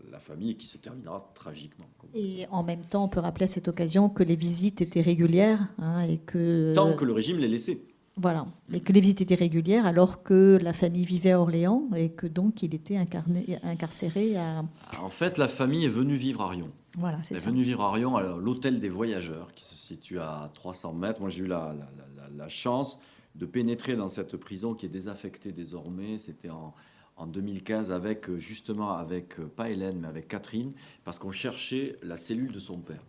Speaker 3: la famille et qui se terminera tragiquement.
Speaker 2: Et en même temps, on peut rappeler à cette occasion que les visites étaient régulières et que...
Speaker 3: Tant que le régime les laissait.
Speaker 2: Voilà, et que les visites étaient régulières alors que la famille vivait à Orléans et que donc il était incarcéré à...
Speaker 3: En fait, la famille est venue vivre à Riom.
Speaker 2: Voilà, c'est
Speaker 3: Elle est
Speaker 2: ça.
Speaker 3: venue vivre à Riom, à l'hôtel des voyageurs, qui se situe à 300 mètres. Moi, j'ai eu la chance de pénétrer dans cette prison qui est désaffectée désormais. C'était en 2015 avec, justement, avec, pas Hélène, mais avec Catherine, parce qu'on cherchait la cellule de son père.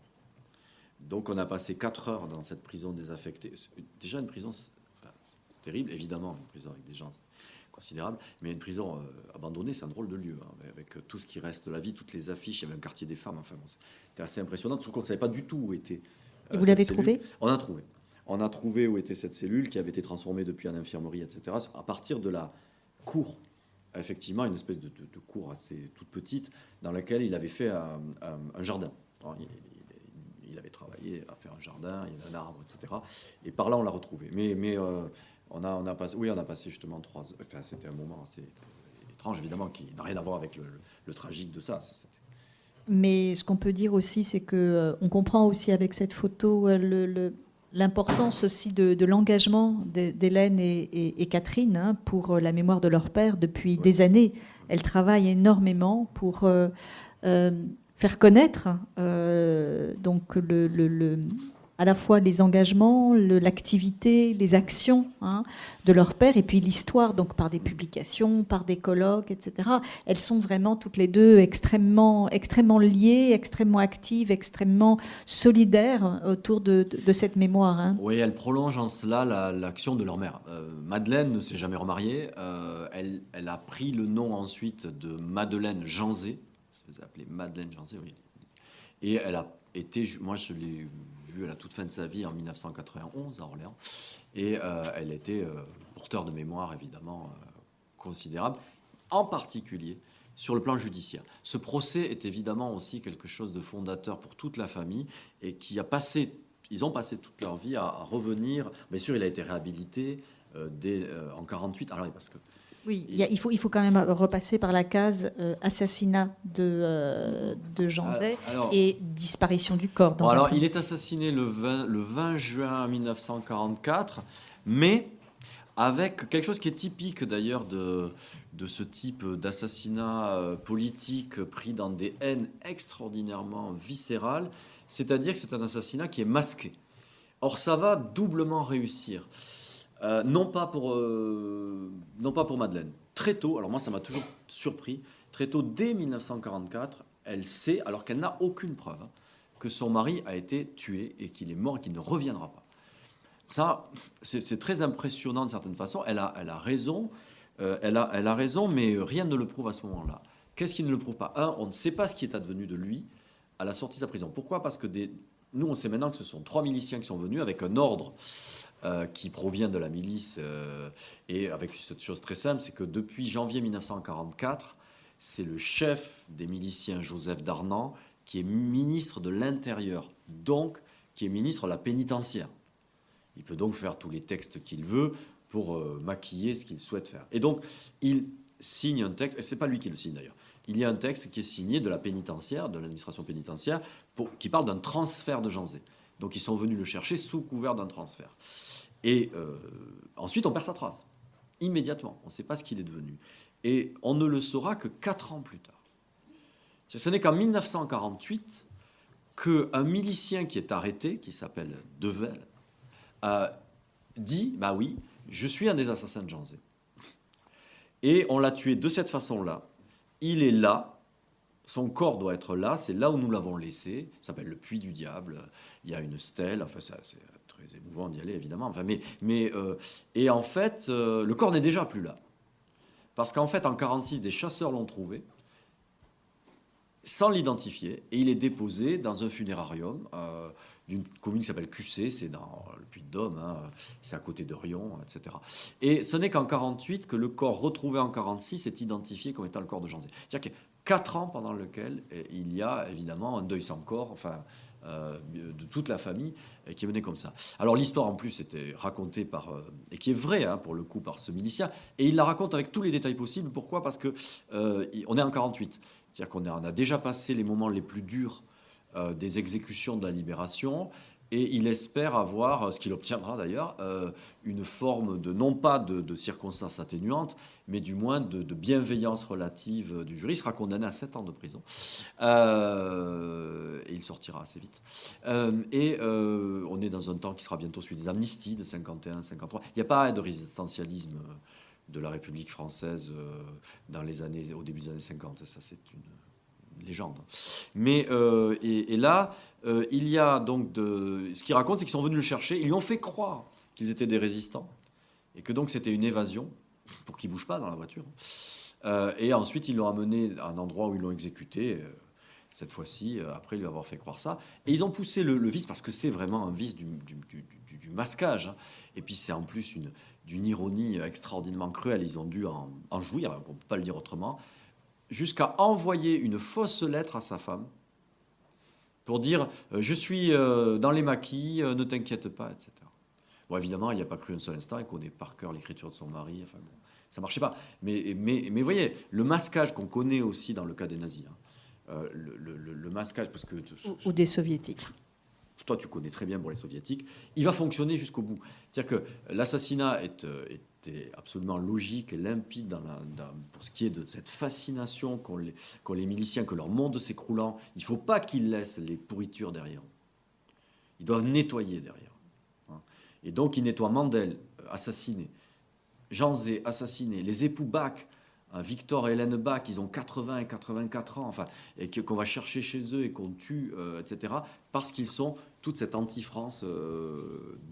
Speaker 3: Donc, on a passé 4 heures dans cette prison désaffectée. Déjà, une prison, c'est terrible, évidemment, une prison avec des gens considérable, mais une prison abandonnée, c'est un drôle de lieu, hein, avec tout ce qui reste de la vie, toutes les affiches, il y avait un quartier des femmes, enfin bon, c'était assez impressionnant, surtout qu'on ne savait pas du tout où était
Speaker 2: Et vous l'avez trouvé ?
Speaker 3: On a trouvé. On a trouvé où était cette cellule, qui avait été transformée depuis en infirmerie, etc., à partir de la cour, effectivement, une espèce de cour assez toute petite, dans laquelle il avait fait un jardin. Alors, il avait travaillé à faire un jardin, il y avait un arbre, etc., et par là, on l'a retrouvé. Mais on a passé justement 3 heures. Enfin, c'était un moment assez étrange, évidemment, qui n'a rien à voir avec le tragique de ça.
Speaker 2: Mais ce qu'on peut dire aussi, c'est que on comprend aussi avec cette photo l'importance aussi de l'engagement d'Hélène et Catherine, hein, pour la mémoire de leur père depuis des années. Elles travaillent énormément pour faire connaître donc à la fois les engagements, l'activité, les actions, hein, de leur père, et puis l'histoire, donc par des publications, par des colloques, etc. Elles sont vraiment toutes les deux extrêmement, extrêmement liées, extrêmement actives, extrêmement solidaires autour de cette mémoire. Hein.
Speaker 3: Oui, elles prolongent en cela l'action de leur mère. Madeleine ne s'est jamais remariée. Elle a pris le nom ensuite de Madeleine Janzé. Vous appelez Madeleine Janzé, oui. Et elle a été, moi je l'ai vue à la toute fin de sa vie en 1991 à Orléans, et elle était porteur de mémoire évidemment considérable, en particulier sur le plan judiciaire. Ce procès est évidemment aussi quelque chose de fondateur pour toute la famille, et qui a passé, ils ont passé toute leur vie à revenir. Bien sûr, il a été réhabilité en 1948, alors parce que
Speaker 2: oui, il faut quand même repasser par la case assassinat de Janzé et disparition du corps.
Speaker 3: Alors, il est assassiné le 20 juin 1944, mais avec quelque chose qui est typique d'ailleurs de ce type d'assassinat politique pris dans des haines extraordinairement viscérales, c'est-à-dire que c'est un assassinat qui est masqué. Or, ça va doublement réussir. Non pas pour Madeleine. Très tôt, alors moi ça m'a toujours surpris, très tôt, dès 1944, elle sait, alors qu'elle n'a aucune preuve, hein, que son mari a été tué et qu'il est mort et qu'il ne reviendra pas. Ça, c'est très impressionnant de certaine façon. Elle a raison, elle a raison, mais rien ne le prouve à ce moment-là. Qu'est-ce qui ne le prouve pas ? Un, on ne sait pas ce qui est advenu de lui à la sortie de sa prison. Pourquoi ? Parce que nous, on sait maintenant que ce sont 3 miliciens qui sont venus avec un ordre qui provient de la milice, et avec cette chose très simple, c'est que depuis janvier 1944, c'est le chef des miliciens, Joseph Darnan, qui est ministre de l'Intérieur, donc qui est ministre de la pénitentiaire. Il peut donc faire tous les textes qu'il veut pour maquiller ce qu'il souhaite faire. Et donc, il signe un texte, et ce n'est pas lui qui le signe d'ailleurs, il y a un texte qui est signé de la pénitentiaire, de l'administration pénitentiaire, qui parle d'un transfert de Janzé. Donc ils sont venus le chercher sous couvert d'un transfert. Et ensuite, on perd sa trace. Immédiatement. On ne sait pas ce qu'il est devenu. Et on ne le saura que 4 ans plus tard. Ce n'est qu'en 1948 qu'un milicien qui est arrêté, qui s'appelle Devel, dit « Bah oui, je suis un des assassins de Janzé. » Et on l'a tué de cette façon-là. Il est là. Son corps doit être là. C'est là où nous l'avons laissé. Ça s'appelle le Puits du Diable. Il y a une stèle. Enfin, c'est très émouvant d'y aller, évidemment. Enfin, et en fait, le corps n'est déjà plus là. Parce qu'en fait, en 1946, des chasseurs l'ont trouvé, sans l'identifier, et il est déposé dans un funérarium d'une commune qui s'appelle Cussé, c'est dans le Puy-de-Dôme, hein, c'est à côté de Riom, etc. Et ce n'est qu'en 1948 que le corps retrouvé en 1946 est identifié comme étant le corps de Janzé. C'est-à-dire qu'il y a 4 ans pendant lesquels il y a évidemment un deuil sans corps, enfin, de toute la famille, qui est menée comme ça. Alors l'histoire en plus était racontée et qui est vraie, hein, pour le coup, par ce milicien, et il la raconte avec tous les détails possibles. Pourquoi ? Parce que on est en 1948, c'est-à-dire qu'on a déjà passé les moments les plus durs des exécutions de la Libération, Et il espère avoir, ce qu'il obtiendra d'ailleurs, une forme de, non pas de circonstances atténuantes, mais du moins de bienveillance relative du jury. Il sera condamné à 7 ans de prison. Et il sortira assez vite. On est dans un temps qui sera bientôt celui des amnisties de 51, 53. Il n'y a pas de résistentialisme de la République française au début des années 50. Ça, c'est une légende. Mais là, il y a donc ce qu'il raconte, c'est qu'ils sont venus le chercher. Ils lui ont fait croire qu'ils étaient des résistants et que donc c'était une évasion pour qu'ils ne bougent pas dans la voiture. Et ensuite, ils l'ont amené à un endroit où ils l'ont exécuté. Cette fois-ci, après lui avoir fait croire ça. Et ils ont poussé le vice, parce que c'est vraiment un vice du masquage. Hein. Et puis c'est en plus d'une ironie extraordinairement cruelle. Ils ont dû en jouir, on ne peut pas le dire autrement, jusqu'à envoyer une fausse lettre à sa femme pour dire « Je suis dans les maquis, ne t'inquiète pas », etc. Bon, évidemment, il n'y a pas cru un seul instant. Il connaît par cœur l'écriture de son mari. Enfin, bon, ça ne marchait pas. Mais vous voyez, le masquage qu'on connaît aussi dans le cas des nazis, hein, le masquage, parce que...
Speaker 2: Ou des soviétiques.
Speaker 3: Toi, tu connais très bien pour les soviétiques. Il va fonctionner jusqu'au bout. C'est-à-dire que l'assassinat était absolument logique et limpide pour ce qui est de cette fascination qu'ont les miliciens, que leur monde s'écroulant. Il ne faut pas qu'ils laissent les pourritures derrière. Ils doivent nettoyer derrière. Hein. Et donc, ils nettoient Mandel, assassiné. Jean Zay, assassiné. Les époux Bach, Victor et Hélène Bach, ils ont 80 et 84 ans, enfin, et qu'on va chercher chez eux et qu'on tue, etc., parce qu'ils sont toute cette anti-France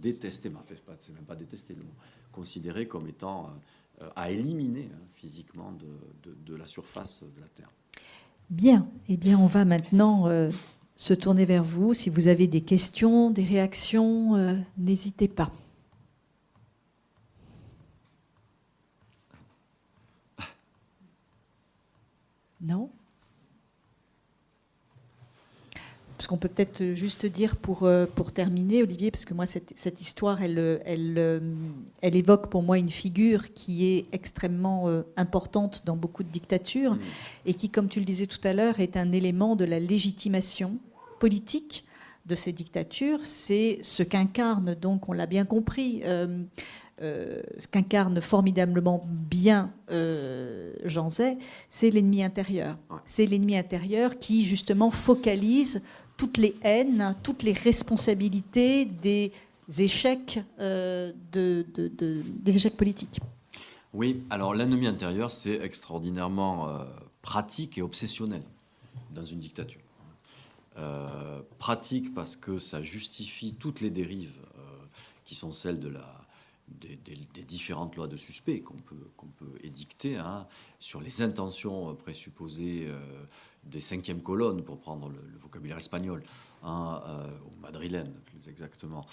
Speaker 3: détestée, c'est même pas détestée le mot, considérée comme étant à éliminer physiquement de la surface de la Terre.
Speaker 2: Bien, eh bien on va maintenant se tourner vers vous. Si vous avez des questions, des réactions, n'hésitez pas. Non ? Parce qu'on peut peut-être juste dire pour terminer, Olivier, parce que moi, cette histoire, elle évoque pour moi une figure qui est extrêmement importante dans beaucoup de dictatures et qui, comme tu le disais tout à l'heure, est un élément de la légitimation politique de ces dictatures. C'est ce qu'incarne, donc, on l'a bien compris, ce qu'incarne formidablement bien Jean Zay, c'est l'ennemi intérieur. Ouais. C'est l'ennemi intérieur qui, justement, focalise toutes les haines, toutes les responsabilités des échecs, des échecs politiques.
Speaker 3: Oui, alors l'ennemi intérieur, c'est extraordinairement pratique et obsessionnel dans une dictature. Pratique parce que ça justifie toutes les dérives qui sont celles des différentes lois de suspect qu'on peut édicter sur les intentions présupposées des cinquièmes colonnes, pour prendre le vocabulaire espagnol, ou madrilène plus exactement,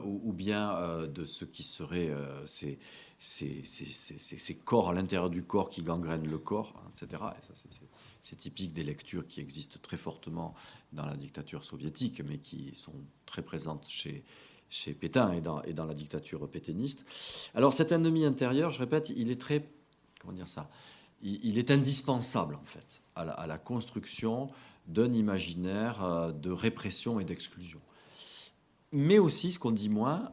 Speaker 3: ou bien de ce qui serait ces corps à l'intérieur du corps qui gangrènent le corps, etc. Et ça, c'est typique des lectures qui existent très fortement dans la dictature soviétique, mais qui sont très présentes chez Pétain et dans la dictature pétainiste. Alors cet ennemi intérieur, je répète, il est très... Comment dire ça ? Il est indispensable, en fait, à la construction d'un imaginaire de répression et d'exclusion. Mais aussi, ce qu'on dit moins,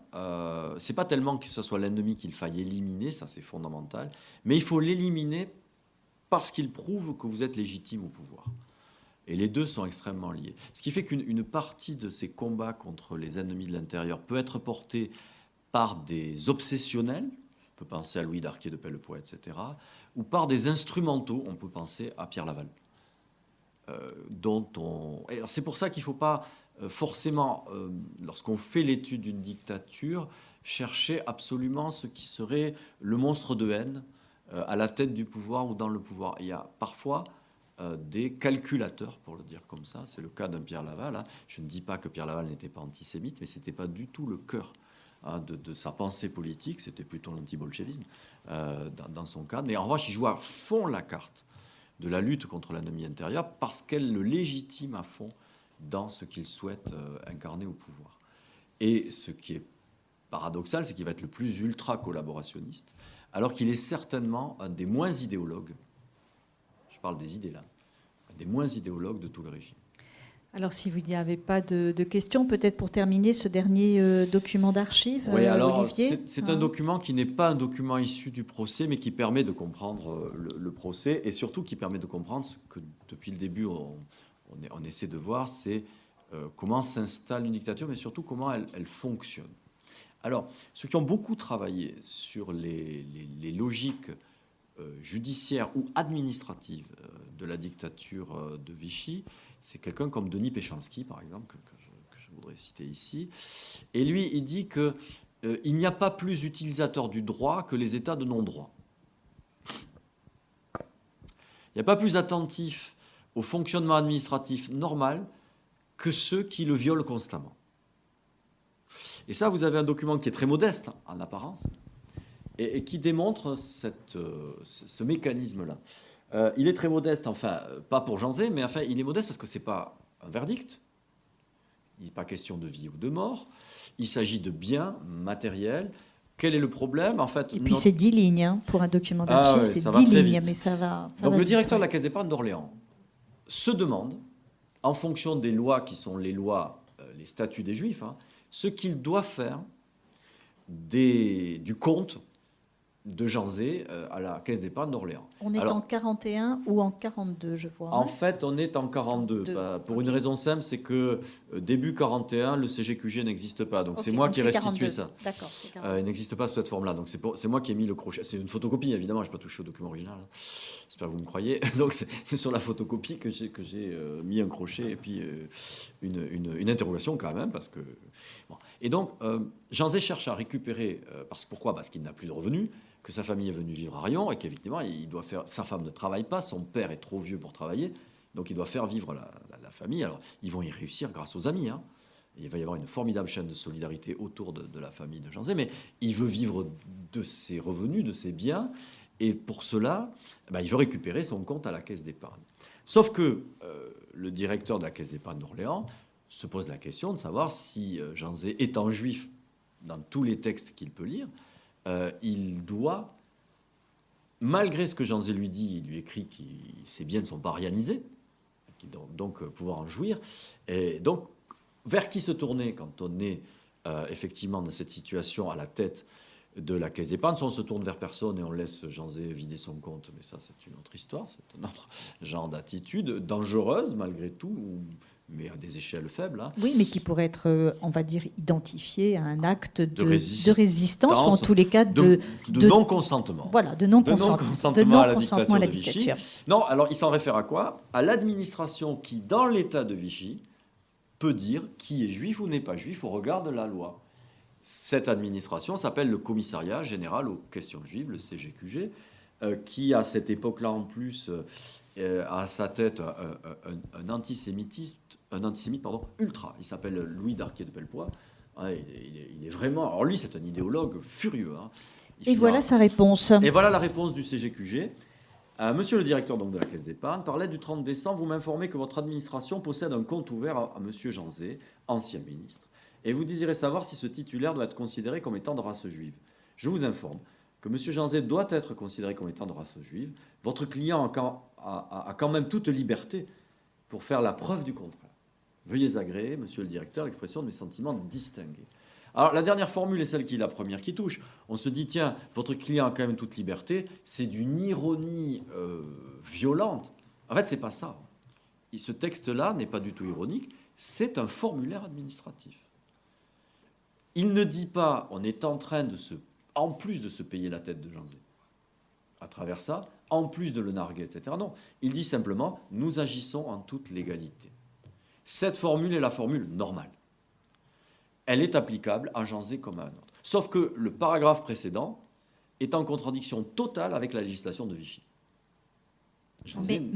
Speaker 3: c'est pas tellement que ce soit l'ennemi qu'il faille éliminer, ça c'est fondamental, mais il faut l'éliminer parce qu'il prouve que vous êtes légitime au pouvoir. Et les deux sont extrêmement liés. Ce qui fait qu'une partie de ces combats contre les ennemis de l'intérieur peut être portée par des obsessionnels, on peut penser à Louis Darquier de Pellepoix, etc., ou par des instrumentaux, on peut penser à Pierre Laval. C'est pour ça qu'il ne faut pas forcément, lorsqu'on fait l'étude d'une dictature, chercher absolument ce qui serait le monstre de haine à la tête du pouvoir ou dans le pouvoir. Il y a parfois des calculateurs, pour le dire comme ça. C'est le cas d'un Pierre Laval. Hein. Je ne dis pas que Pierre Laval n'était pas antisémite, mais ce n'était pas du tout le cœur de sa pensée politique. C'était plutôt l'anti-bolchevisme dans son cas. Mais en revanche, il joue à fond la carte de la lutte contre l'ennemi intérieur parce qu'elle le légitime à fond dans ce qu'il souhaite incarner au pouvoir. Et ce qui est paradoxal, c'est qu'il va être le plus ultra-collaborationniste, alors qu'il est certainement un des moins idéologues, je parle des idées là, des moins idéologues de tout le régime.
Speaker 2: Alors, si vous n'y avez pas de questions, peut-être pour terminer ce dernier document d'archives,
Speaker 3: Oui, alors
Speaker 2: Olivier.
Speaker 3: c'est un document qui n'est pas un document issu du procès, mais qui permet de comprendre le procès et surtout qui permet de comprendre ce que depuis le début on essaie de voir, c'est comment s'installe une dictature, mais surtout comment elle fonctionne. Alors, ceux qui ont beaucoup travaillé sur les logiques judiciaires ou administratives de la dictature de Vichy, c'est quelqu'un comme Denis Péchanski, par exemple, que je voudrais citer ici. Et lui, il dit que il n'y a pas plus utilisateurs du droit que les États de non-droit. Il n'y a pas plus attentifs au fonctionnement administratif normal que ceux qui le violent constamment. Et ça, vous avez un document qui est très modeste en apparence et qui démontre ce mécanisme-là. Il est très modeste, enfin, pas pour Janzé, mais enfin, il est modeste parce que ce n'est pas un verdict. Il n'est pas question de vie ou de mort. Il s'agit de biens matériels. Quel est le problème en fait?
Speaker 2: Et puis c'est 10 lignes hein, pour un document d'archives, c'est 10 lignes, mais ça va.
Speaker 3: Donc
Speaker 2: va
Speaker 3: le
Speaker 2: vite,
Speaker 3: directeur de la Caisse d'épargne d'Orléans se demande, en fonction des lois qui sont les lois, les statuts des Juifs, hein, ce qu'il doit faire du compte de Janzé à la Caisse d'épargne d'Orléans.
Speaker 2: On est en 41 ou en 42, je vois.
Speaker 3: En fait, on est en 42. Pour une raison simple, c'est que début 41, le CGQG n'existe pas. Donc c'est moi qui ai restitué ça.
Speaker 2: D'accord.
Speaker 3: Il n'existe pas sous cette forme-là. Donc c'est moi qui ai mis le crochet. C'est une photocopie, évidemment. Je n'ai pas touché au document original. Hein. J'espère que vous me croyez. Donc c'est sur la photocopie que j'ai mis un crochet et puis une interrogation quand même. Parce que, bon. Et donc, Janzé cherche à récupérer. Pourquoi ? Parce qu'il n'a plus de revenus, que sa famille est venue vivre à Riom et qu'effectivement, il doit faire. Sa femme ne travaille pas, son père est trop vieux pour travailler, donc il doit faire vivre la famille. Alors, ils vont y réussir grâce aux amis. Hein. Il va y avoir une formidable chaîne de solidarité autour de la famille de Janzé, mais il veut vivre de ses revenus, de ses biens, et pour cela, il veut récupérer son compte à la Caisse d'épargne. Sauf que le directeur de la Caisse d'épargne d'Orléans se pose la question de savoir si Janzé, étant juif, dans tous les textes qu'il peut lire, il doit, malgré ce que Janzé lui dit, il lui écrit que ses biens ne sont pas arianisés, qu'il doit donc pouvoir en jouir. Et donc, vers qui se tourner quand on est effectivement dans cette situation à la tête de la Caisse d'épargne? Soit on se tourne vers personne et on laisse Janzé vider son compte, mais ça c'est une autre histoire, c'est un autre genre d'attitude dangereuse malgré tout, mais à des échelles faibles. Hein.
Speaker 2: Oui, mais qui pourrait être, on va dire, identifié à un acte de résistance, ou en tous les cas de
Speaker 3: non-consentement.
Speaker 2: Voilà, de non-consentement à la dictature.
Speaker 3: Non, alors il s'en réfère à quoi? À l'administration qui, dans l'État de Vichy, peut dire qui est juif ou n'est pas juif au regard de la loi. Cette administration s'appelle le Commissariat général aux questions juives, le CGQG, qui à cette époque-là en plus a à sa tête un antisémite ultra. Il s'appelle Louis Darquier de Pellepoix. Il est vraiment... Alors lui, c'est un idéologue furieux. Hein.
Speaker 2: Et voilà sa réponse.
Speaker 3: Et voilà la réponse du CGQG. Monsieur le directeur donc, de la Caisse d'épargne, par lettre du 30 décembre, vous m'informez que votre administration possède un compte ouvert à monsieur Janzé, ancien ministre, et vous désirez savoir si ce titulaire doit être considéré comme étant de race juive. Je vous informe que monsieur Janzé doit être considéré comme étant de race juive. Votre client a quand même toute liberté pour faire la preuve du contraire. Veuillez agréer, monsieur le directeur, l'expression de mes sentiments distingués. Alors, la dernière formule est celle qui est la première qui touche. On se dit, tiens, votre client a quand même toute liberté. C'est d'une ironie violente. En fait, c'est pas ça. Et ce texte-là n'est pas du tout ironique. C'est un formulaire administratif. Il ne dit pas, on est en train en plus de se payer la tête de Janzé, à travers ça, en plus de le narguer, etc. Non, il dit simplement, nous agissons en toute légalité. Cette formule est la formule normale. Elle est applicable à Janzé comme à un autre. Sauf que le paragraphe précédent est en contradiction totale avec la législation de Vichy.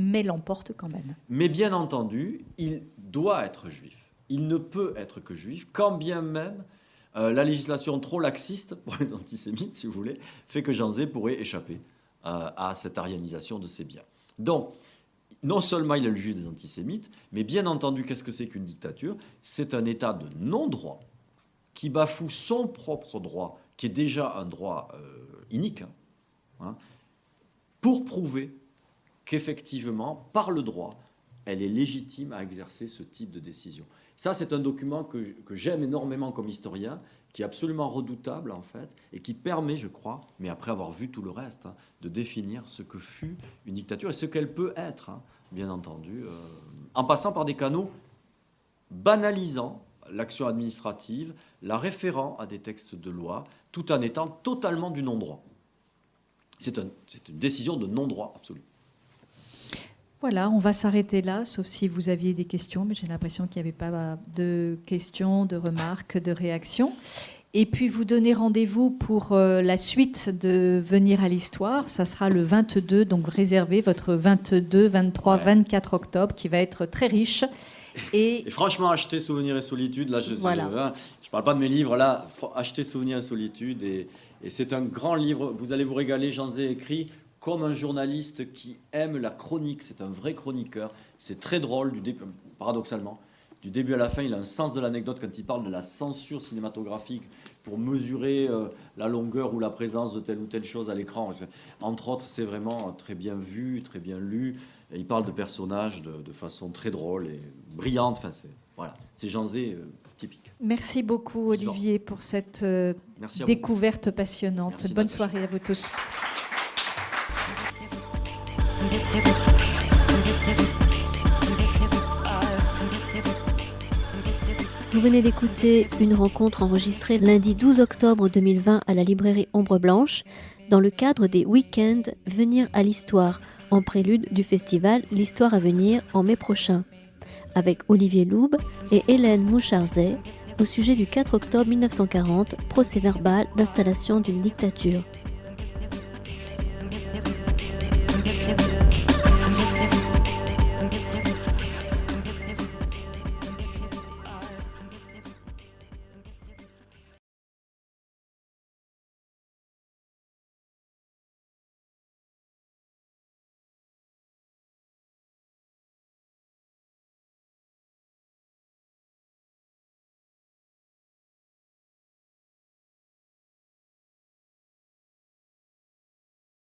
Speaker 2: Mais l'emporte quand même.
Speaker 3: Mais bien entendu, il doit être juif. Il ne peut être que juif, quand bien même la législation trop laxiste, pour les antisémites, si vous voulez, fait que Janzé pourrait échapper à cette arianisation de ses biens. Donc, non seulement il est le juif des antisémites, mais bien entendu, qu'est-ce que c'est qu'une dictature? C'est un état de non-droit qui bafoue son propre droit, qui est déjà un droit inique, pour prouver qu'effectivement, par le droit, elle est légitime à exercer ce type de décision. Ça, c'est un document que j'aime énormément comme historien, qui est absolument redoutable en fait, et qui permet, je crois, mais après avoir vu tout le reste, de définir ce que fut une dictature et ce qu'elle peut être, bien entendu, en passant par des canaux banalisant l'action administrative, la référant à des textes de loi, tout en étant totalement du non-droit. C'est une décision de non-droit absolu.
Speaker 2: Voilà, on va s'arrêter là, sauf si vous aviez des questions, mais j'ai l'impression qu'il n'y avait pas de questions, de remarques, de réactions. Et puis vous donnez rendez-vous pour la suite de Venir à l'Histoire. Ça sera le 22, donc réservez votre 22, 23, 24 octobre, qui va être très riche. Et
Speaker 3: franchement, achetez Souvenirs et Solitude. Là, je parle pas de mes livres. Là, achetez Souvenirs et Solitude. Et c'est un grand livre. Vous allez vous régaler. Jean Zay écrit comme un journaliste qui aime la chronique. C'est un vrai chroniqueur. C'est très drôle, paradoxalement. Du début à la fin, il a un sens de l'anecdote quand il parle de la censure cinématographique pour mesurer la longueur ou la présence de telle ou telle chose à l'écran. Entre autres, c'est vraiment très bien vu, très bien lu. Et il parle de personnages de façon très drôle et brillante. Enfin, c'est Jean Zay typique.
Speaker 2: Merci beaucoup, Olivier, pour cette découverte passionnante.
Speaker 3: Merci,
Speaker 2: Bonne
Speaker 3: Natacha.
Speaker 2: soirée à vous tous.
Speaker 1: Vous venez d'écouter une rencontre enregistrée lundi 12 octobre 2020 à la librairie Ombre Blanche dans le cadre des week-ends Venir à l'Histoire, en prélude du festival L'Histoire à venir en mai prochain, avec Olivier Loub et Hélène Moucharzet au sujet du 4 octobre 1940, procès verbal d'installation d'une dictature.